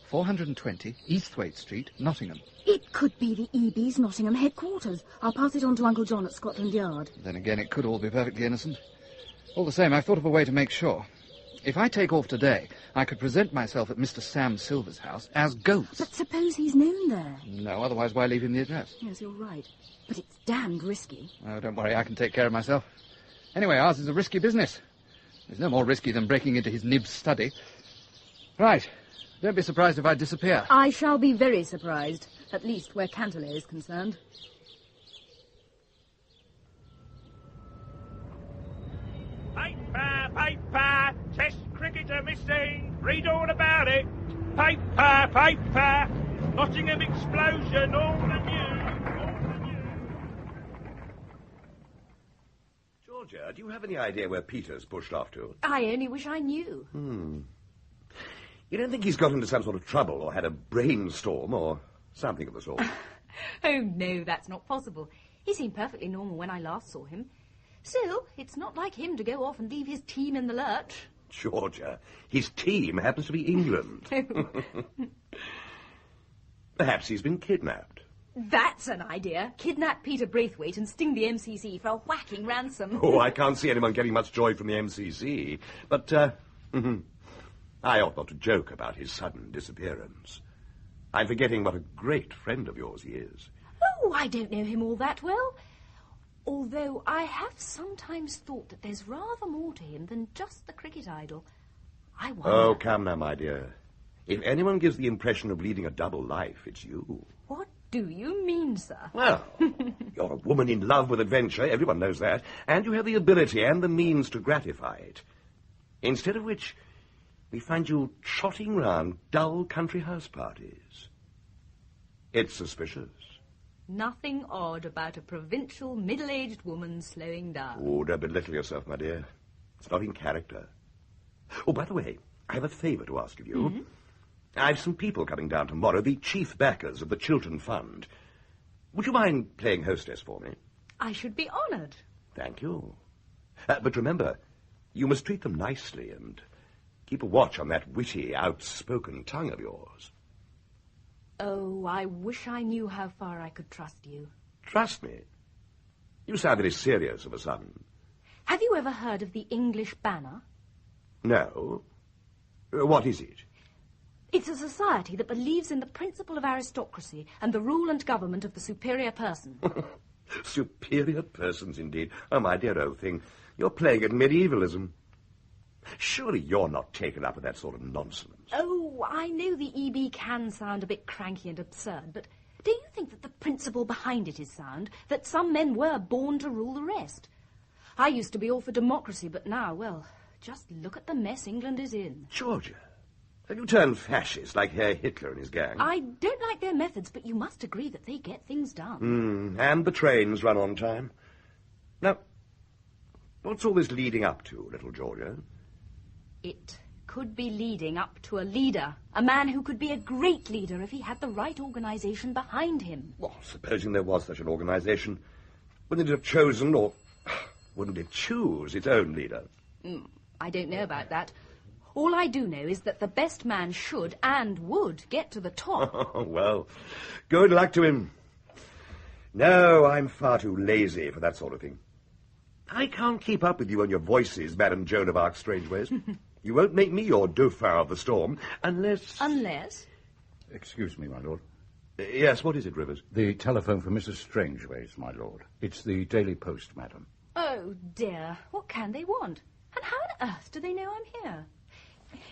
420 Easthwaite Street, Nottingham. It could be the EB's Nottingham headquarters. I'll pass it on to Uncle John at Scotland Yard. Then again, it could all be perfectly innocent. All the same, I've thought of a way to make sure. If I take off today, I could present myself at Mr. Sam Silver's house as Ghost. But suppose he's known there. No, otherwise why leave him the address? Yes, you're right. But it's damned risky. Oh, don't worry, I can take care of myself. Anyway, ours is a risky business. There's no more risky than breaking into his nib's study. Right. Don't be surprised if I disappear. I shall be very surprised, at least where Canterley is concerned. Paper, paper, Test cricketer missing. Read all about it. Paper, paper, Nottingham explosion, all the news. Georgia, do you have any idea where Peter's pushed off to? I only wish I knew. You don't think he's got into some sort of trouble or had a brainstorm or something of the sort? Oh, no, that's not possible. He seemed perfectly normal when I last saw him. Still, it's not like him to go off and leave his team in the lurch. Georgia, his team happens to be England. Perhaps he's been kidnapped. That's an idea. Kidnap Peter Braithwaite and sting the MCC for a whacking ransom. Oh, I can't see anyone getting much joy from the MCC. But, I ought not to joke about his sudden disappearance. I'm forgetting what a great friend of yours he is. Oh, I don't know him all that well. Although I have sometimes thought that there's rather more to him than just the cricket idol. I wonder... Oh, come now, my dear. If anyone gives the impression of leading a double life, it's you. What do you mean, sir? Well, you're a woman in love with adventure, everyone knows that, and you have the ability and the means to gratify it. Instead of which, we find you trotting round dull country house parties. It's suspicious. Nothing odd about a provincial middle-aged woman slowing down. Oh, don't belittle yourself, my dear. It's not in character. Oh, by the way, I have a favour to ask of you. Mm-hmm. I've some people coming down tomorrow, the chief backers of the Chiltern Fund. Would you mind playing hostess for me? I should be honoured. Thank you. But remember, you must treat them nicely and keep a watch on that witty, outspoken tongue of yours. Oh, I wish I knew how far I could trust you. Trust me. You sound very serious of a sudden. Have you ever heard of the English Banner? No. What is it? It's a society that believes in the principle of aristocracy and the rule and government of the superior person. Superior persons, indeed. Oh, my dear old thing, you're playing at medievalism. Surely you're not taken up with that sort of nonsense. Oh, I know the EB can sound a bit cranky and absurd, but do you think that the principle behind it is sound, that some men were born to rule the rest? I used to be all for democracy, but now, well, just look at the mess England is in. Georgia, have you turned fascist like Herr Hitler and his gang? I don't like their methods, but you must agree that they get things done. And the trains run on time. Now, what's all this leading up to, little Georgia? It could be leading up to a leader, a man who could be a great leader if he had the right organisation behind him. Well, supposing there was such an organisation, wouldn't it have chosen, or wouldn't it choose its own leader? I don't know about that. All I do know is that the best man should and would get to the top. Well, good luck to him. No, I'm far too lazy for that sort of thing. I can't keep up with you and your voices, Madame Joan of Arc Strangeways. You won't make me your dauphin of the storm, unless... Unless? Excuse me, my lord. Yes, what is it, Rivers? The telephone for Mrs. Strangeways, my lord. It's the Daily Post, madam. Oh, dear. What can they want? And how on earth do they know I'm here?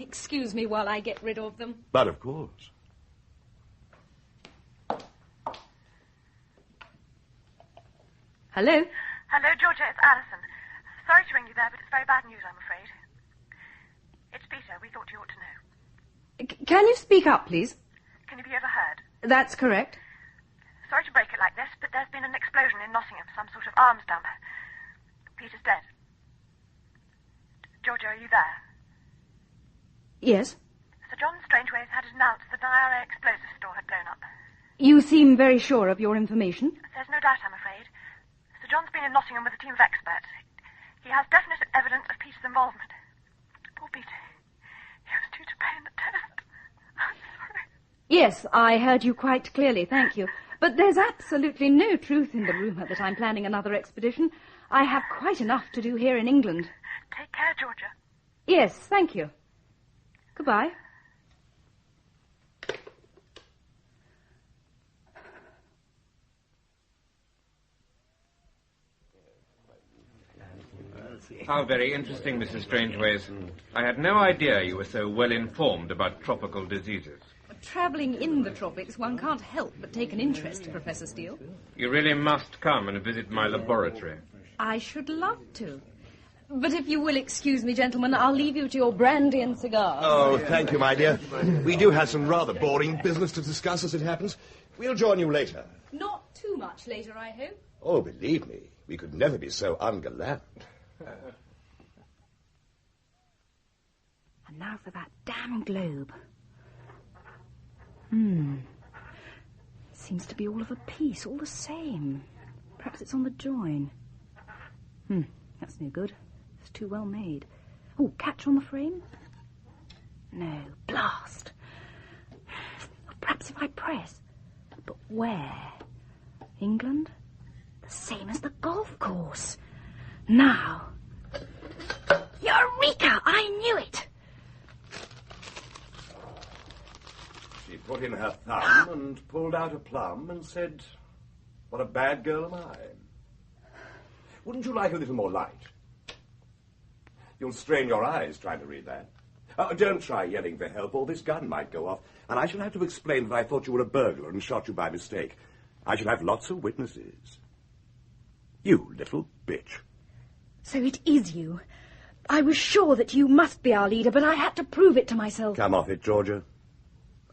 Excuse me while I get rid of them. But of course. Hello? Hello, Georgia, it's Alison. Sorry to ring you there, but it's very bad news, I'm afraid. It's Peter. We thought you ought to know. Can you speak up, please? Can you be overheard? That's correct. Sorry to break it like this, but there's been an explosion in Nottingham, some sort of arms dump. Peter's dead. Georgia, are you there? Yes. Sir John Strangeways had it announced that an IRA explosive store had blown up. You seem very sure of your information. There's no doubt, I'm afraid. Sir John's been in Nottingham with a team of experts. He has definite evidence of Peter's involvement. Poor Peter. He was due to pay in the Yes, I heard you quite clearly, thank you. But there's absolutely no truth in the rumour that I'm planning another expedition. I have quite enough to do here in England. Take care, Georgia. Yes, thank you. Goodbye. How very interesting, Mrs. Strangeways. I had no idea you were so well informed about tropical diseases. Travelling in the tropics, one can't help but take an interest, Professor Steele. You really must come and visit my laboratory. I should love to. But if you will excuse me, gentlemen, I'll leave you to your brandy and cigars. Oh, thank you, my dear. We do have some rather boring business to discuss as it happens. We'll join you later. Not too much later, I hope. Oh, believe me, we could never be so ungallant. And now for that damn globe. It seems to be all of a piece, all the same. Perhaps it's on the join. That's no good. It's too well made. Oh, catch on the frame? No, blast. Perhaps if I press. But where? England? The same as the golf course. Now. Eureka! I knew it! She put in her thumb and pulled out a plum and said, "What a bad girl am I." Wouldn't you like a little more light? You'll strain your eyes trying to read that. Don't try yelling for help, or this gun might go off, and I shall have to explain that I thought you were a burglar and shot you by mistake. I shall have lots of witnesses. You little bitch. So it is you. I was sure that you must be our leader, but I had to prove it to myself. Come off it, Georgia.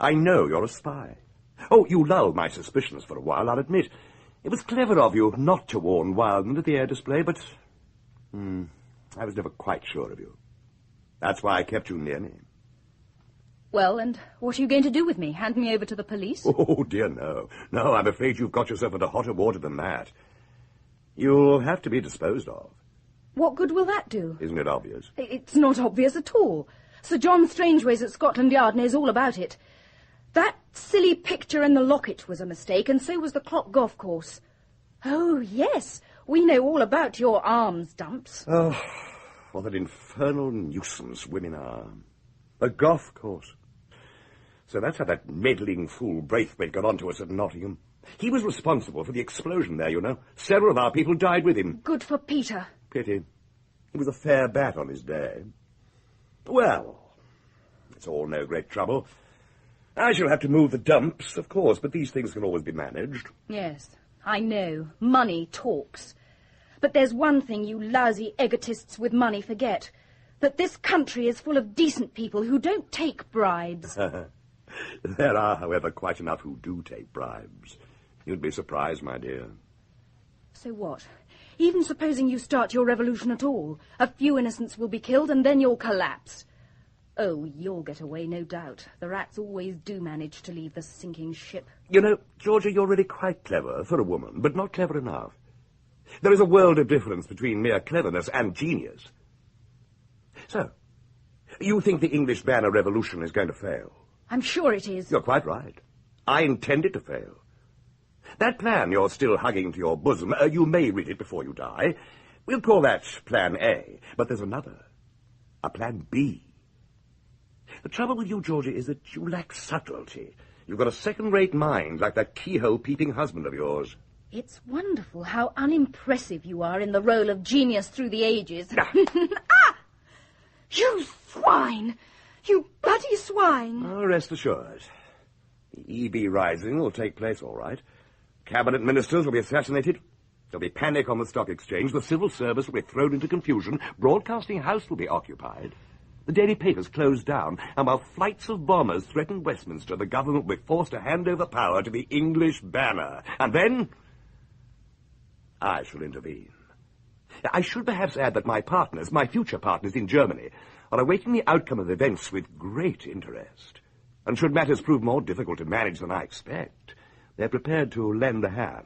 I know you're a spy. Oh, you lulled my suspicions for a while, I'll admit. It was clever of you not to warn Wildman at the air display, but I was never quite sure of you. That's why I kept you near me. Well, and what are you going to do with me? Hand me over to the police? Oh, dear, no. No, I'm afraid you've got yourself into hotter water than that. You'll have to be disposed of. What good will that do? Isn't it obvious? It's not obvious at all. Sir John Strangeways at Scotland Yard knows all about it. That silly picture in the locket was a mistake, and so was the clock golf course. Oh, yes, we know all about your arms dumps. Oh, what an infernal nuisance women are. A golf course. So that's how that meddling fool Braithwaite got onto us at Nottingham. He was responsible for the explosion there, you know. Several of our people died with him. Good for Peter. Pity. He was a fair bat on his day. Well, it's all no great trouble. I shall have to move the dumps, of course, but these things can always be managed. Yes, I know. Money talks. But there's one thing you lousy egotists with money forget. That this country is full of decent people who don't take bribes. There are, however, quite enough who do take bribes. You'd be surprised, my dear. So what? Even supposing you start your revolution at all, a few innocents will be killed and then you'll collapse. Oh, you'll get away, no doubt. The rats always do manage to leave the sinking ship. You know, Georgia, you're really quite clever for a woman, but not clever enough. There is a world of difference between mere cleverness and genius. So, you think the English banner revolution is going to fail? I'm sure it is. You're quite right. I intend it to fail. That plan you're still hugging to your bosom, you may read it before you die. We'll call that Plan A. But there's another. A Plan B. The trouble with you, Georgia, is that you lack subtlety. You've got a second-rate mind, like that keyhole-peeping husband of yours. It's wonderful how unimpressive you are in the role of genius through the ages. Ah! You swine! You bloody swine! Oh, rest assured. The EB rising will take place all right. Cabinet ministers will be assassinated. There'll be panic on the stock exchange. The civil service will be thrown into confusion. Broadcasting House will be occupied. The daily papers closed down, and while flights of bombers threaten Westminster, the government will be forced to hand over power to the English banner. And then I shall intervene. I should perhaps add that my partners, my future partners in Germany, are awaiting the outcome of events with great interest. And should matters prove more difficult to manage than I expect, they're prepared to lend a hand.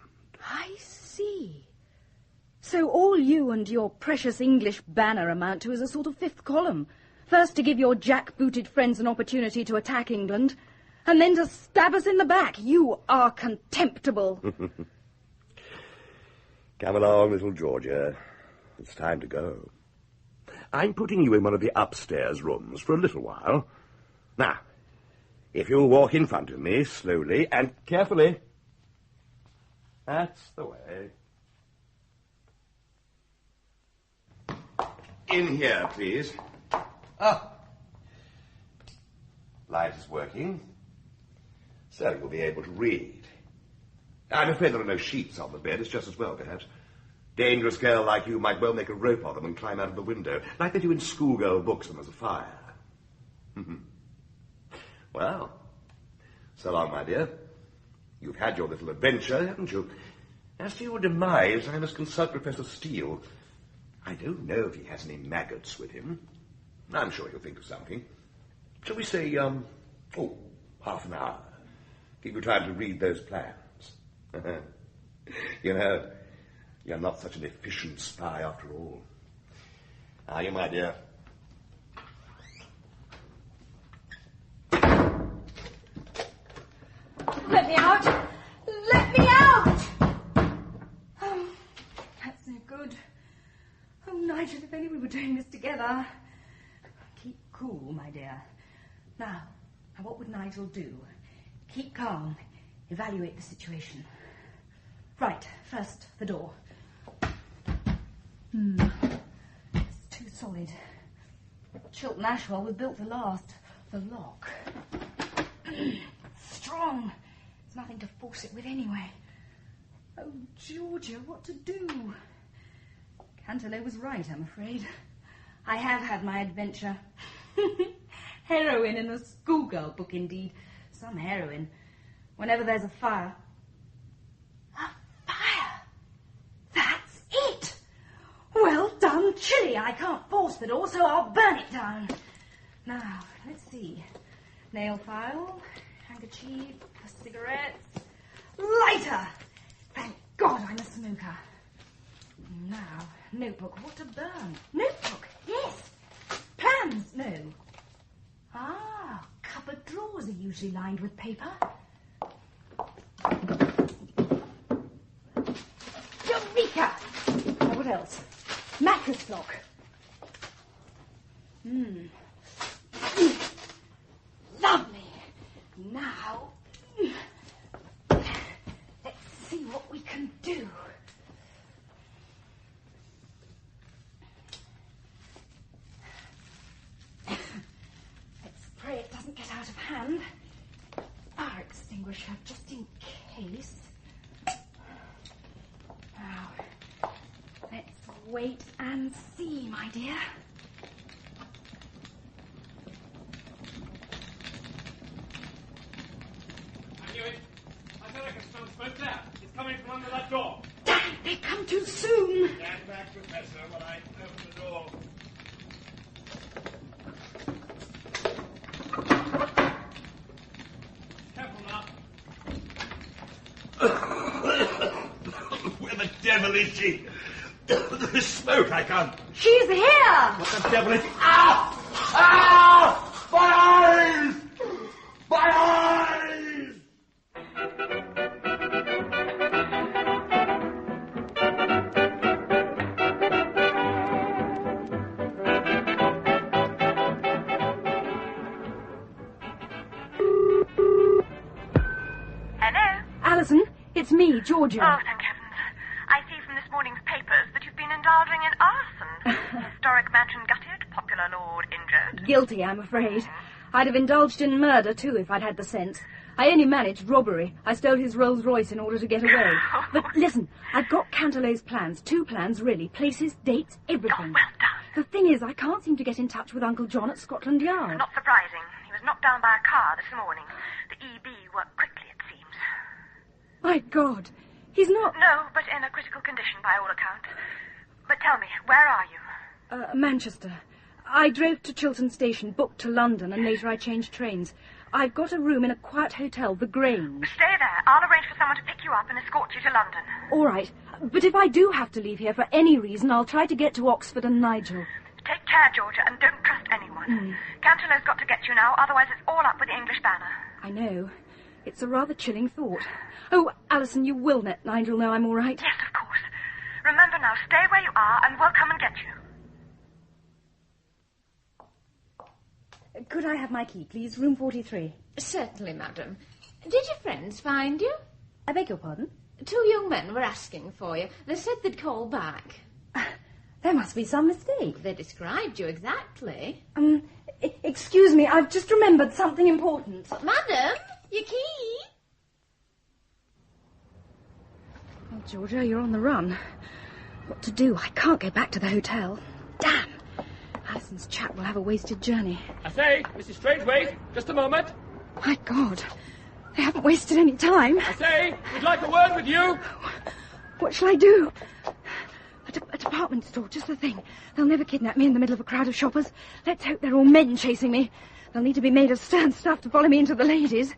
I see. So all you and your precious English banner amount to is a sort of fifth column. First to give your jack-booted friends an opportunity to attack England, And then to stab us in the back. You are contemptible. Come along, little Georgia. It's time to go. I'm putting you in one of the upstairs rooms for a little while. Now, if you'll walk in front of me, slowly and carefully. That's the way. In here, please. Ah. Light is working, so you'll be able to read. I'm afraid there are no sheets on the bed. It's just as well, perhaps. Dangerous girl like you might well make a rope of them and climb out of the window, like they do in schoolgirl books when there's a fire. Well, so long, my dear. You've had your little adventure, haven't you? As to your demise, I must consult Professor Steele. I don't know if he has any maggots with him. I'm sure he'll think of something. Shall we say, half an hour? Give you time to read those plans. You know, you're not such an efficient spy after all. Are you, my dear? Let me out! Let me out! Oh, that's no good. Oh, Nigel, if only we were doing this together. Keep cool, my dear. Now, what would Nigel do? Keep calm. Evaluate the situation. Right, first, the door. It's too solid. Chilton Ashwell was built to last. The lock. Strong. There's nothing to force it with anyway. Oh, Georgia, what to do? Canterlot was right, I'm afraid. I have had my adventure. Heroine in a schoolgirl book, indeed. Some heroine. Whenever there's a fire. A fire? That's it! Well done, Chilly. I can't force the door, so I'll burn it down. Now, let's see. Nail file, handkerchief, cigarettes, lighter! Thank God I'm a smoker. Now, notebook. What to burn? Notebook, yes. Plans, no. Ah, cupboard drawers are usually lined with paper. Eureka! Now, what else? Mattress block. Lovely. Now, let's see what we can do. Let's pray it doesn't get out of hand. Fire extinguisher, just in case. Now, let's wait and see, my dear. I knew it. I said I could smell smoke there. It's coming from under that door. Damn it, they've come too soon. Stand back, Professor, while I open the door. Careful now. Where the devil is she? There's smoke, I can't... She's here! What the devil is... Ah! Ah! My eyes! My eyes! Hello? Alison, it's me, Georgia. Oh, thank heavens. I see from this morning's papers that you've been indulging in arson. Historic mansion gutted, popular lord injured. Guilty, I'm afraid. I'd have indulged in murder, too, if I'd had the sense. I only managed robbery. I stole his Rolls-Royce in order to get away. But listen, I've got Canterlot's plans. 2 plans, really. Places, dates, everything. Well done. The thing is, I can't seem to get in touch with Uncle John at Scotland Yard. Not surprising. He was knocked down by a car this morning. The EB worked quickly, it seems. My God, he's not... No, but in a critical condition by all accounts. But tell me, where are you? Manchester. I drove to Chiltern Station, booked to London, and later I changed trains. I've got a room in a quiet hotel, the Grange. Stay there. I'll arrange for someone to pick you up and escort you to London. All right, but if I do have to leave here for any reason, I'll try to get to Oxford and Nigel. Take care, Georgia, and don't trust anyone. Canterlot's got to get you now, otherwise it's all up with the English banner. I know. It's a rather chilling thought. Oh, Alison, you will let Nigel know I'm all right. Yes, of course. Remember now, stay where you are and we'll come and get you. Could I have my key, please? Room 43. Certainly, madam. Did your friends find you? I beg your pardon? 2 young men were asking for you. They said they'd call back. There must be some mistake. They described you exactly. Excuse me, I've just remembered something important. Madam, your key. Oh, Georgia, you're on the run. What to do? I can't go back to the hotel. Damn! Alison's chap will have a wasted journey. I say, Mrs. Strangeways, just a moment. My God, they haven't wasted any time. I say, we'd like a word with you. What shall I do? A department store, just the thing. They'll never kidnap me in the middle of a crowd of shoppers. Let's hope they're all men chasing me. They'll need to be made of stern stuff to follow me into the ladies.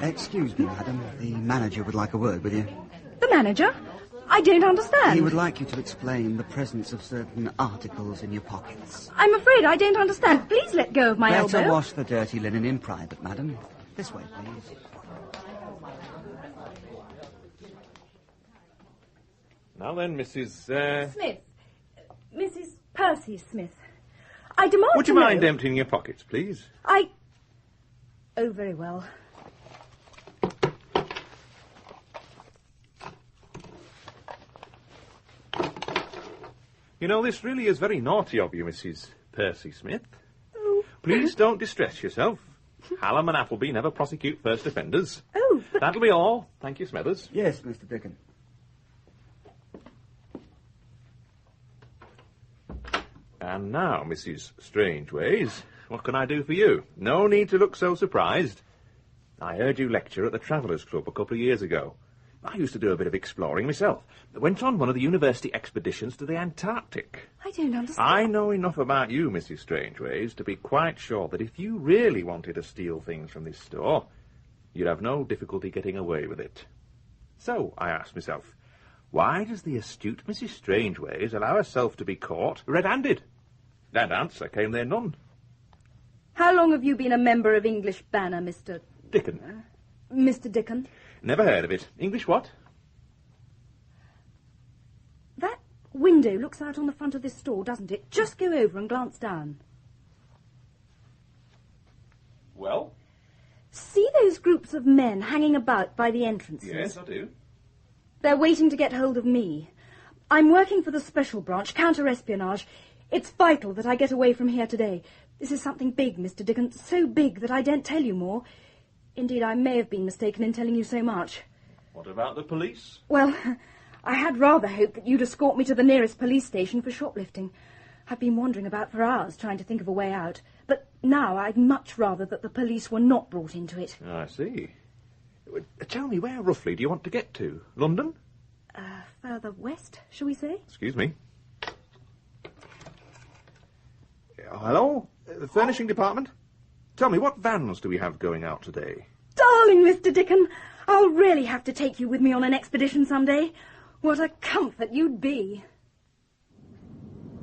Excuse me, madam. The manager would like a word with you. The manager? I don't understand. He would like you to explain the presence of certain articles in your pockets. I'm afraid I don't understand. Please let go of my Better elbow. wash the dirty linen in private, madam. This way, please. Now then, Mrs. Smith. Mrs. Percy Smith. I demand Would you to mind know... emptying your pockets, please? Oh, very well. You know, this really is very naughty of you, Mrs. Percy Smith. Oh. Please don't distress yourself. Hallam and Appleby never prosecute first offenders. Oh. That'll be all. Thank you, Smethers. Yes, Mr. Dickon. And now, Mrs. Strangeways, what can I do for you? No need to look so surprised. I heard you lecture at the Travellers' Club a couple of years ago. I used to do a bit of exploring myself. I went on one of the university expeditions to the Antarctic. I don't understand. I know enough about you, Mrs. Strangeways, to be quite sure that if you really wanted to steal things from this store, you'd have no difficulty getting away with it. So, I asked myself, why does the astute Mrs. Strangeways allow herself to be caught red-handed? That answer came there none. How long have you been a member of English Banner, Mr... Dickon. Mr. Dickon? Never heard of it. English what? That window looks out on the front of this store, doesn't it? Just go over and glance down. Well? See those groups of men hanging about by the entrances? Yes, I do. They're waiting to get hold of me. I'm working for the special branch, counter-espionage. It's vital that I get away from here today. This is something big, Mr. Dickon, so big that I daren't tell you more. Indeed, I may have been mistaken in telling you so much. What about the police? Well, I had rather hoped that you'd escort me to the nearest police station for shoplifting. I've been wandering about for hours trying to think of a way out. But now I'd much rather that the police were not brought into it. I see. Tell me, where roughly do you want to get to? London? Further west, shall we say? Excuse me. Hello? The furnishing department? Tell me, what vans do we have going out today? Darling Mr. Dickon, I'll really have to take you with me on an expedition someday. What a comfort you'd be.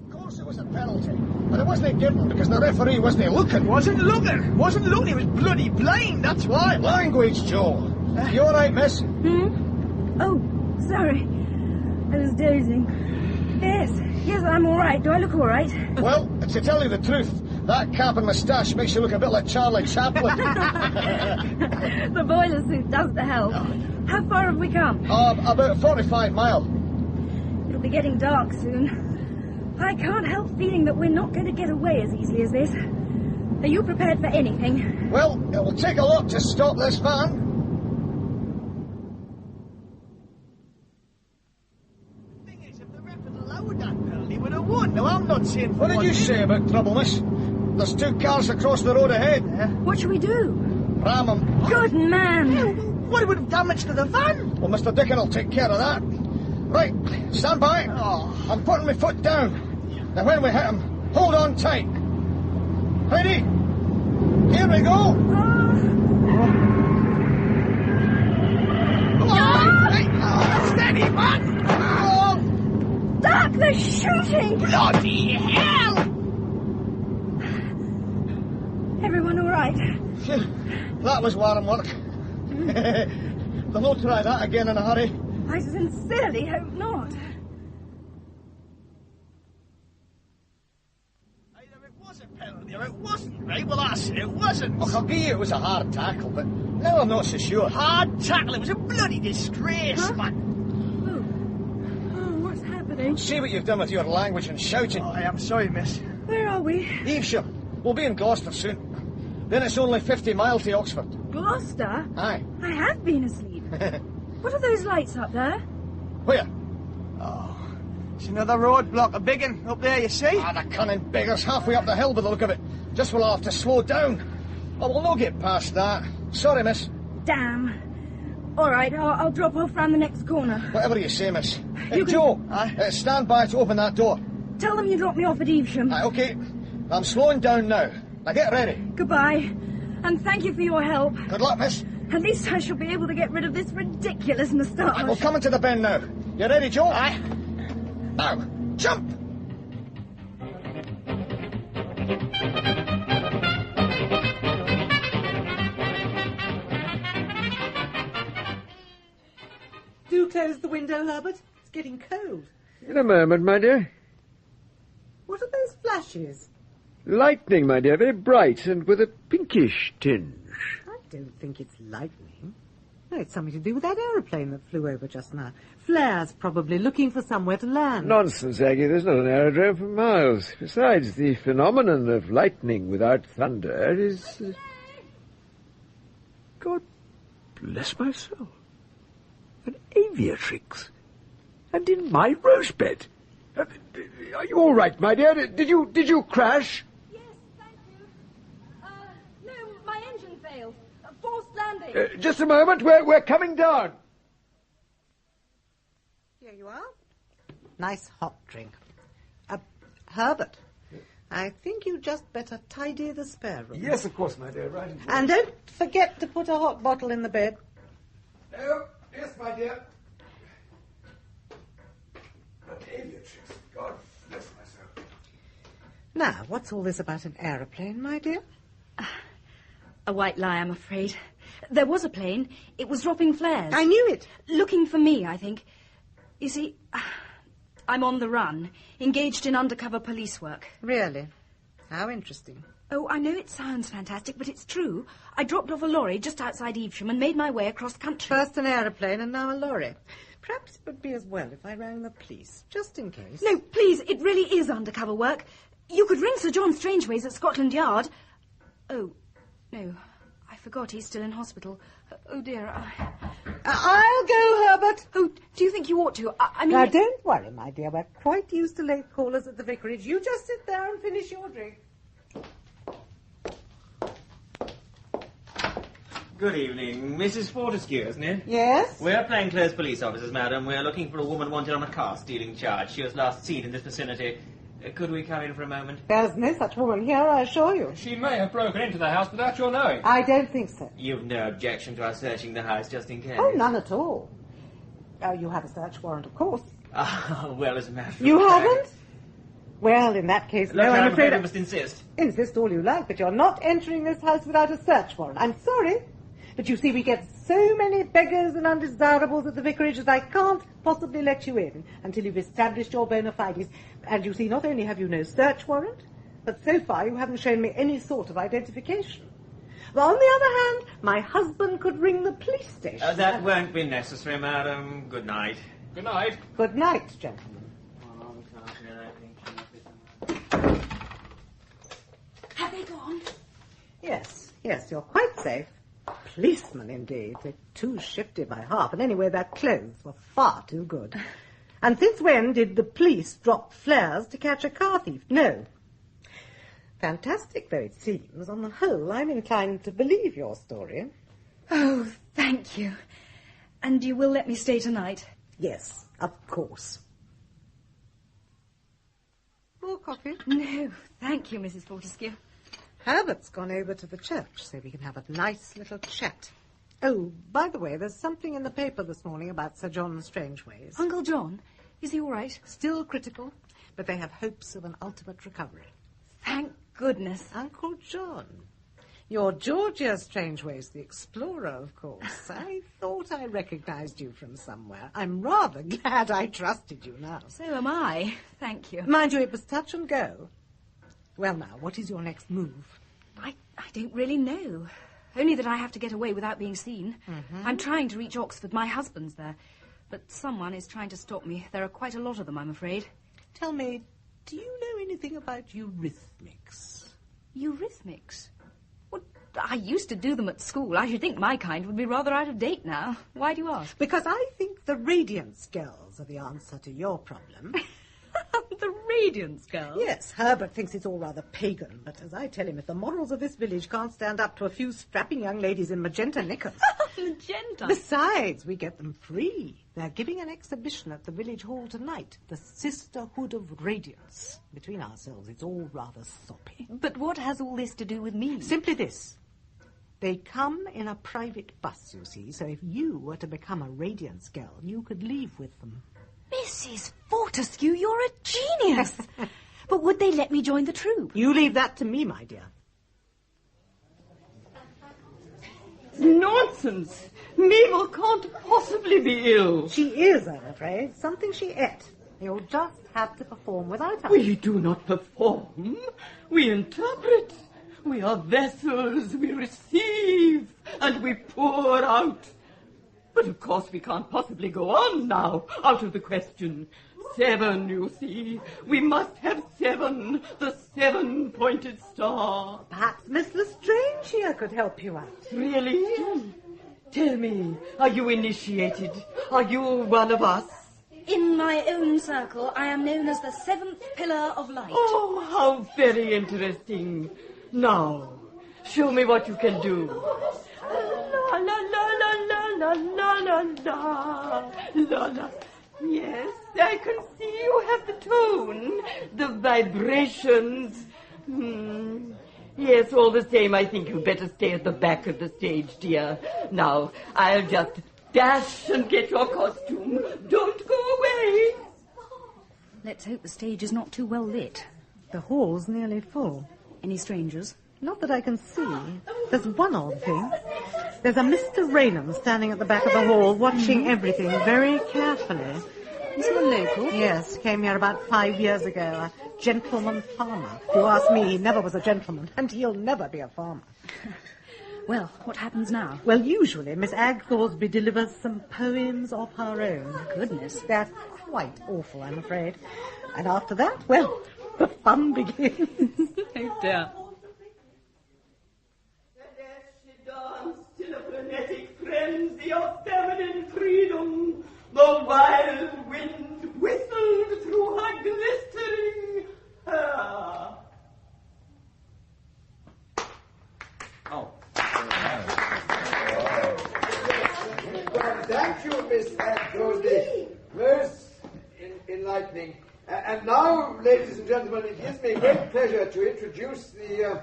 Of course it was a penalty, but it wasn't given because the referee wasn't looking. Wasn't looking, he was bloody blind, that's why. Language, Joe. You all right, miss? Oh, sorry. I was dozing. Yes, I'm all right. Do I look all right? Well, to tell you the truth, that cap and moustache makes you look a bit like Charlie Chaplin. The boiler suit doesn't help. How far have we come? About 45 miles. It'll be getting dark soon. I can't help feeling that we're not going to get away as easily as this. Are you prepared for anything? Well, it will take a lot to stop this van. No, I'm not saying... What did you say about trouble, miss? There's 2 cars across the road ahead. What shall we do? Ram them. Good man. What would have damaged to the van? Well, Mr. Dickon will take care of that. Right, stand by. I'm putting my foot down. Now, when we hit him, hold on tight. Ready? Here we go. Oh. man! Oh! Doc, they're shooting! Bloody hell! Everyone all right? That was warm work. They'll not try that again in a hurry. I sincerely hope not. Either it was a penalty or it wasn't, right? Well, I say it wasn't. Look, I'll give you it was a hard tackle, but now I'm not so sure. Hard tackle? It was a bloody disgrace, man. Oh, what's happening? See what you've done with your language and shouting. Oh, I am sorry, miss. Where are we? Evesham. We'll be in Gloucester soon. Then it's only 50 miles to Oxford. Gloucester? Aye. I have been asleep. What are those lights up there? Where? Oh, it's another roadblock, a big one, up there, you see? Ah, the cunning beggars, halfway up the hill by the look of it. Just we'll have to slow down. Oh, we'll not get past that. Sorry, miss. Damn. All right, I'll drop off round the next corner. Whatever you say, miss. You can- Joe, stand by to open that door. Tell them you dropped me off at Evesham. Aye, OK. I'm slowing down now. Now get ready. Goodbye. And thank you for your help. Good luck, miss. At least I shall be able to get rid of this ridiculous moustache. Right, we'll come into the bend now. You ready, Joe? Aye. Now, jump! Do close the window, Herbert. It's getting cold. In a moment, my dear. What are those flashes? Lightning, my dear, very bright and with a pinkish tinge. I don't think it's lightning. No, it's something to do with that aeroplane that flew over just now. Flares, probably, looking for somewhere to land. Nonsense, Aggie. There's not an aerodrome for miles. Besides, the phenomenon of lightning without thunder is... God bless my soul. An aviatrix. And in my rose bed. Are you all right, my dear? Did you crash? Yes, thank you. No, my engine failed. Forced landing. Just a moment. We're coming down. Here you are. Nice hot drink. Herbert, I think you just better tidy the spare room. Yes, of course, my dear. Right. And don't forget to put a hot bottle in the bed. Oh, yes, my dear. An aviatrix. God bless myself. Now, what's all this about an aeroplane, my dear? A white lie, I'm afraid. There was a plane. It was dropping flares. I knew it. Looking for me, I think. You see, I'm on the run, engaged in undercover police work. Really? How interesting. Oh, I know it sounds fantastic, but it's true. I dropped off a lorry just outside Evesham and made my way across country. First an aeroplane and now a lorry. Perhaps it would be as well if I rang the police, just in case. No, please, it really is undercover work. You could ring Sir John Strangeways at Scotland Yard. Oh, no, I forgot he's still in hospital. Oh, dear, I'll go, Herbert. Oh, do you think you ought to? I mean... Now, don't worry, my dear. We're quite used to late callers at the vicarage. You just sit there and finish your drink. Good evening. Mrs. Fortescue, isn't it? Yes? We're plainclothes police officers, madam. We're looking for a woman wanted on a car-stealing charge. She was last seen in this vicinity. Could we come in for a moment? There's no such woman here, I assure you. She may have broken into the house without your knowing. I don't think so. You've no objection to us searching the house just in case? Oh, none at all. Oh, you have a search warrant, of course. Ah, well, as a matter of You fact... haven't? Well, in that case, Look, no, I'm afraid... you must insist. Insist all you like, but you're not entering this house without a search warrant. I'm sorry. But you see, we get so many beggars and undesirables at the vicarage that I can't possibly let you in until you've established your bona fides. And you see, not only have you no search warrant, but so far you haven't shown me any sort of identification. But on the other hand, my husband could ring the police station. That won't be necessary, madam. Good night. Good night. Good night, gentlemen. Have they gone? Yes, you're quite safe. Policemen, indeed. They're too shifty by half, and anyway, their clothes were far too good. And since when did the police drop flares to catch a car thief? No. Fantastic though it seems, on the whole, I'm inclined to believe your story. Oh, thank you. And you will let me stay tonight? Yes, of course. More coffee? No, thank you, Mrs. Fortescue. Herbert's gone over to the church so we can have a nice little chat. Oh, by the way, there's something in the paper this morning about Sir John Strangeways. Uncle John? Is he all right? Still critical, but they have hopes of an ultimate recovery. Thank goodness. Uncle John. You're Georgia Strangeways, the explorer, of course. I thought I recognized you from somewhere. I'm rather glad I trusted you now. So am I. Thank you. Mind you, it was touch and go. Well, now, what is your next move? I don't really know. Only that I have to get away without being seen. Mm-hmm. I'm trying to reach Oxford. My husband's there. But someone is trying to stop me. There are quite a lot of them, I'm afraid. Tell me, do you know anything about eurythmics? Eurythmics? Well, I used to do them at school. I should think my kind would be rather out of date now. Why do you ask? Because I think the Radiance Girls are the answer to your problem. The Radiance Girls? Yes, Herbert thinks it's all rather pagan, but as I tell him, if the morals of this village can't stand up to a few strapping young ladies in magenta knickers... Magenta? Besides, we get them free. They're giving an exhibition at the village hall tonight, the Sisterhood of Radiance. Between ourselves, it's all rather soppy. But what has all this to do with me? Simply this. They come in a private bus, you see, so if you were to become a Radiance girl, you could leave with them. Mrs. Fortescue, you're a genius. But would they let me join the troupe? You leave that to me, my dear. Nonsense! Mabel can't possibly be ill. She is, I'm afraid. Something she ate. You'll just have to perform without her. We do not perform. We interpret. We are vessels. We receive. And we pour out. But of course we can't possibly go on now. Out of the question. 7, you see. We must have 7. The 7-pointed star. Perhaps Miss Lestrange here could help you out. Really? Tell me, are you initiated? Are you one of us? In my own circle, I am known as the 7th pillar of light. Oh, how very interesting. Now, show me what you can do. La, la, la, la, la, la, la, la, la, la. Yes, I can see you have the tone, the vibrations. Yes, all the same, I think you'd better stay at the back of the stage, dear. Now, I'll just dash and get your costume. Don't go away. Let's hope the stage is not too well lit. The hall's nearly full. Any strangers? Not that I can see. There's one odd thing. There's a Mr. Raynham standing at the back of the hall, watching everything very carefully. Is he a local? Yes, came here about 5 years ago. A gentleman farmer. If you ask me, he never was a gentleman, and he'll never be a farmer. Well, what happens now? Well, usually Miss Agg Thorsby delivers some poems of her own. Goodness. They're quite awful, I'm afraid. And after that, well, the fun begins. Oh, dear. Still a frenetic frenzy of feminine freedom. The wild wind whistled through her glistering hair. Oh. Well, thank you, Miss Thorsby. Most enlightening. And now, ladies and gentlemen, it gives me great pleasure to introduce the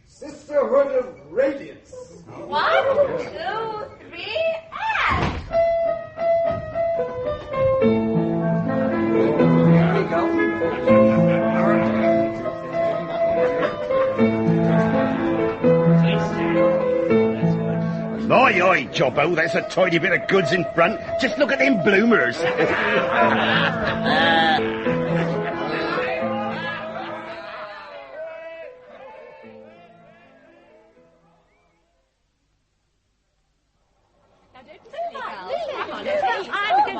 Sisterhood of Radiance. 1, 2, 3, and... Here we go. Oi, oi, Jobbo, that's a tidy bit of goods in front. Just look at them bloomers.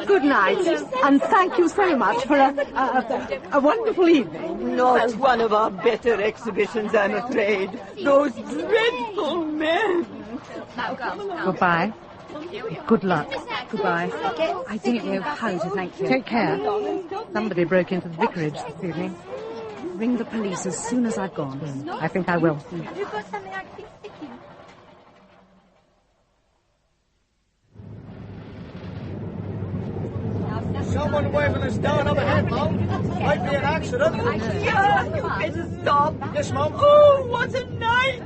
Good night, and thank you so much for a wonderful evening. Not one of our better exhibitions, I'm afraid. Those dreadful men. Goodbye. Good luck. Goodbye. I don't know how to thank you. Take care. Somebody broke into the vicarage this evening. Ring the police as soon as I've gone. I think I will. You've got something I can stick you. Someone waving us down overhead, Mum. Might be an accident. Yeah, you better stop. Yes, Mum. Oh, what a night!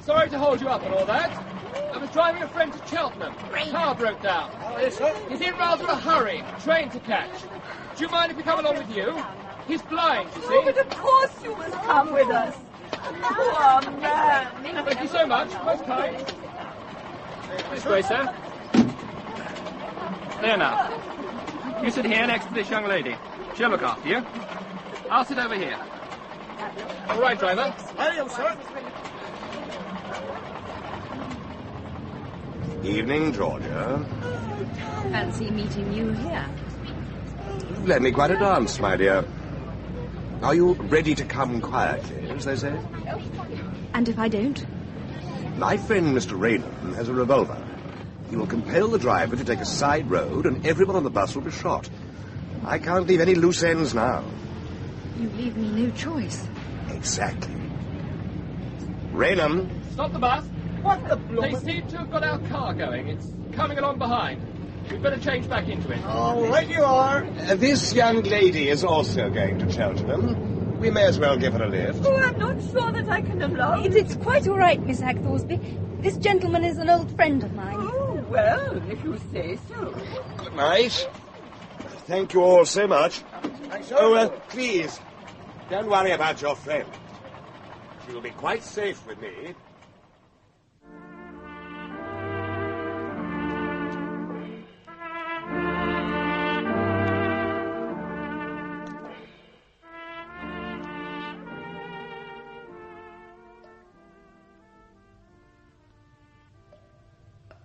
Sorry to hold you up and all that. I was driving a friend to Cheltenham. Car broke down. Oh, yes, sir. He's in rather a hurry. Train to catch. Do you mind if we come along with you? He's blind, you see. Oh, but of course you must come with us. Poor man. Thank you so much. Most kind. This way, sir. There now. You sit here next to this young lady. She'll look after you. I'll sit over here. All right, driver. Hello, sir. Evening, Georgia. Fancy meeting you here. You've led me quite a dance, my dear. Are you ready to come quietly, as they say? And if I don't? My friend, Mr. Raynham, has a revolver. He will compel the driver to take a side road, and everyone on the bus will be shot. I can't leave any loose ends now. You leave me no choice. Exactly. Raynham. Stop the bus. What the blooming... They seem to have got our car going. It's coming along behind. We'd better change back into it. All right, you are. This young lady is also going to Cheltenham. We may as well give her a lift. Oh, I'm not sure that I can allow it. It's quite all right, Miss Hackthorpe. This gentleman is an old friend of mine. Oh, well, if you say so. Good night. Thank you all so much. Oh, please, don't worry about your friend. She will be quite safe with me.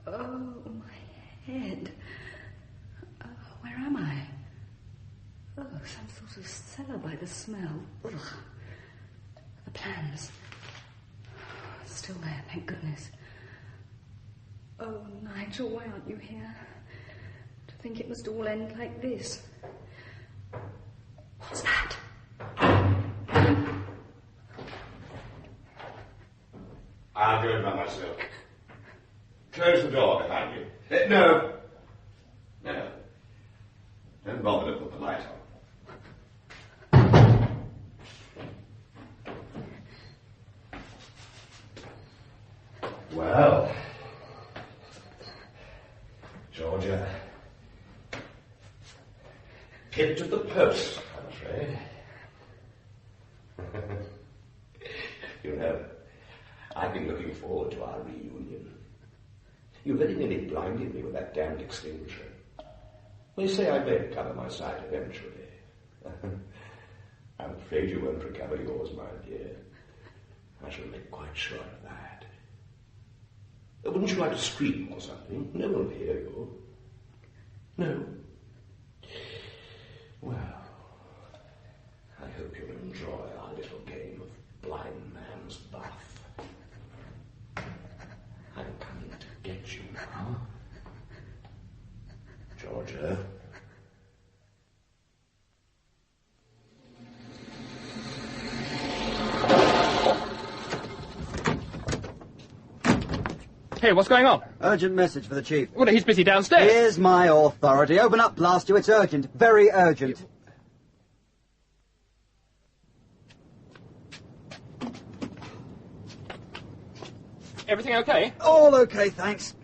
Oh, my head. Where am I? Oh, some sort of cellar by the smell. Ugh. The plans. Still there, thank goodness. Oh, Nigel, why aren't you here? To think it must all end like this. What's that? I'll do it by myself. Close the door behind you. No. No. Don't bother to put the light on. Well, Georgia, pipped at the post, I'm afraid. You know, I've been looking forward to our reunion. You very nearly blinded me with that damned extinguisher. They say I may recover my sight eventually. I'm afraid you won't recover yours, my dear. I shall make quite sure of that. Wouldn't you like to scream or something? No one will hear you. No. Well, I hope you'll enjoy our little game of blind man's buff. I'm coming to get you now. Georgia. Hey, what's going on? Urgent message for the chief. Well, he's busy downstairs. Here's my authority. Open up, blast you. It's urgent. Very urgent. Everything okay? All okay, thanks.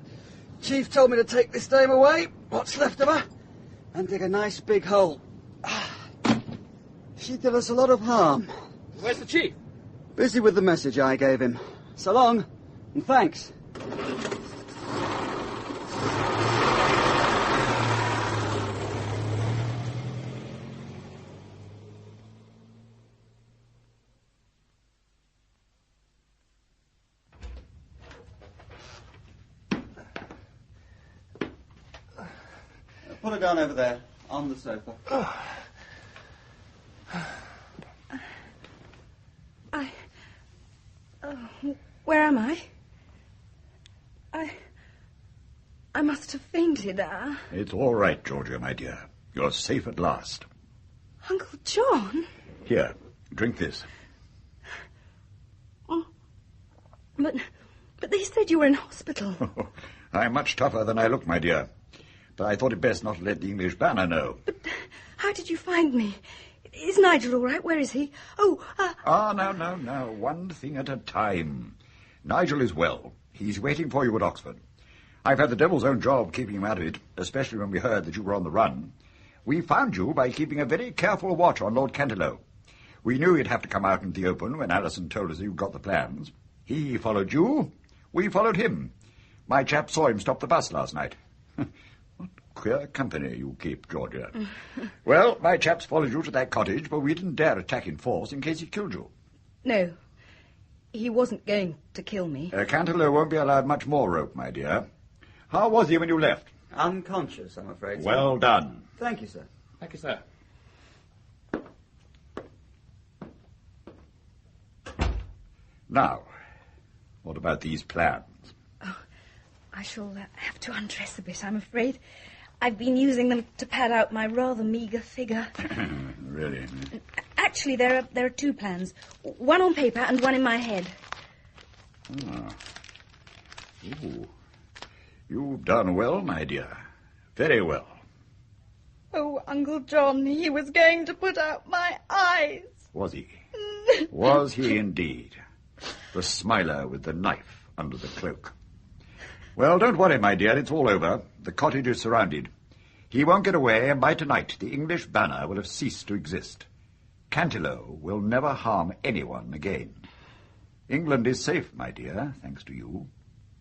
Chief told me to take this dame away, what's left of her, and dig a nice big hole. She did us a lot of harm. Where's the chief? Busy with the message I gave him. So long, and thanks. Put her down over there, on the sofa. Where am I? I must have fainted. It's all right, Georgia, my dear. You're safe at last. Uncle John? Here, drink this. Oh, but they said you were in hospital. I'm much tougher than I look, my dear. But I thought it best not to let the English banner know. But how did you find me? Is Nigel all right? Where is he? Oh, No. One thing at a time. Nigel is well. He's waiting for you at Oxford. I've had the devil's own job keeping him out of it, especially when we heard that you were on the run. We found you by keeping a very careful watch on Lord Canterlow. We knew you'd have to come out into the open when Alison told us you'd got the plans. He followed you. We followed him. My chap saw him stop the bus last night. What queer company you keep, Georgia. Well, my chaps followed you to that cottage, but we didn't dare attack in force in case he killed you. No, he wasn't going to kill me. Canterlow won't be allowed much more rope, my dear. How was he when you left? Unconscious, I'm afraid. Well done. Thank you, sir. Thank you, sir. Now, what about these plans? I shall have to undress a bit, I'm afraid. I've been using them to pad out my rather meagre figure. Really? Actually, there are two plans. One on paper and one in my head. Ooh. You've done well, my dear. Very well. Oh, Uncle John, he was going to put out my eyes. Was he? Was he indeed? The smiler with the knife under the cloak. Well, don't worry, my dear, it's all over. The cottage is surrounded. He won't get away, and by tonight the English banner will have ceased to exist. Canterlow will never harm anyone again. England is safe, my dear, thanks to you.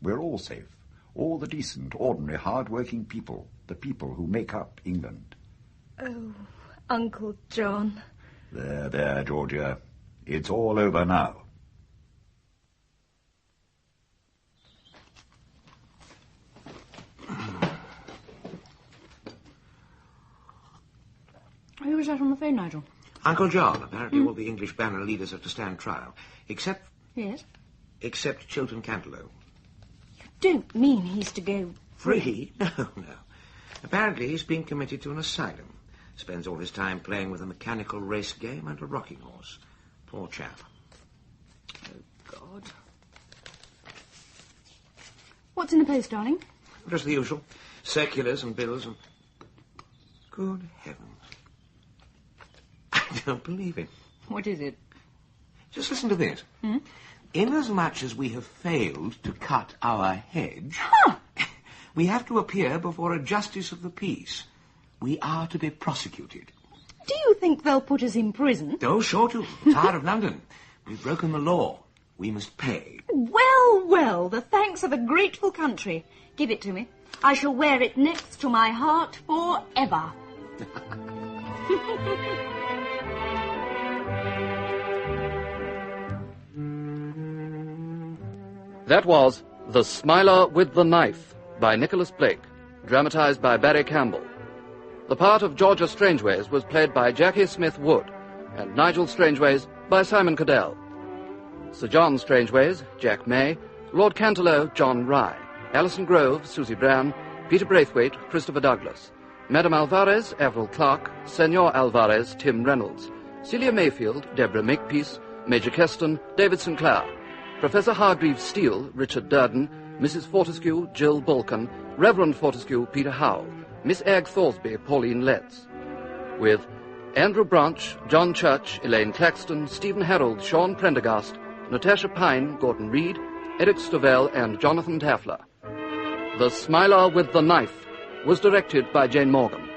We're all safe. All the decent, ordinary, hard-working people. The people who make up England. Oh, Uncle John. There, Georgia. It's all over now. Who was that on the phone, Nigel? Uncle John. Apparently all the English banner leaders have to stand trial. Except... Yes? Except Chiltern Canterlow. Don't mean he's to go... Free? No. Apparently he's been committed to an asylum. Spends all his time playing with a mechanical race game and a rocking horse. Poor chap. Oh, God. What's in the post, darling? Just the usual. Circulars and bills and... Good heavens. I don't believe it. What is it? Just listen to this. Inasmuch as we have failed to cut our hedge, we have to appear before a justice of the peace. We are to be prosecuted. Do you think they'll put us in prison? Oh, sure to. Tower of London. We've broken the law. We must pay. Well, the thanks of a grateful country. Give it to me. I shall wear it next to my heart forever. That was The Smiler with the Knife by Nicholas Blake, dramatized by Barry Campbell. The part of Georgia Strangeways was played by Jackie Smith Wood, and Nigel Strangeways by Simon Cadell. Sir John Strangeways, Jack May, Lord Canterlow, John Rye, Alison Grove, Susie Bran, Peter Braithwaite, Christopher Douglas, Madame Alvarez, Avril Clark, Senor Alvarez, Tim Reynolds, Celia Mayfield, Deborah Makepeace, Major Keston, David Sinclair, Professor Hargreaves Steele, Richard Durden, Mrs. Fortescue, Jill Balkan, Reverend Fortescue, Peter Howell, Miss Agg Thorsby, Pauline Letts, with Andrew Branch, John Church, Elaine Claxton, Stephen Harold, Sean Prendergast, Natasha Pine, Gordon Reed, Eric Stovell, and Jonathan Tafler. The Smiler with the Knife was directed by Jane Morgan.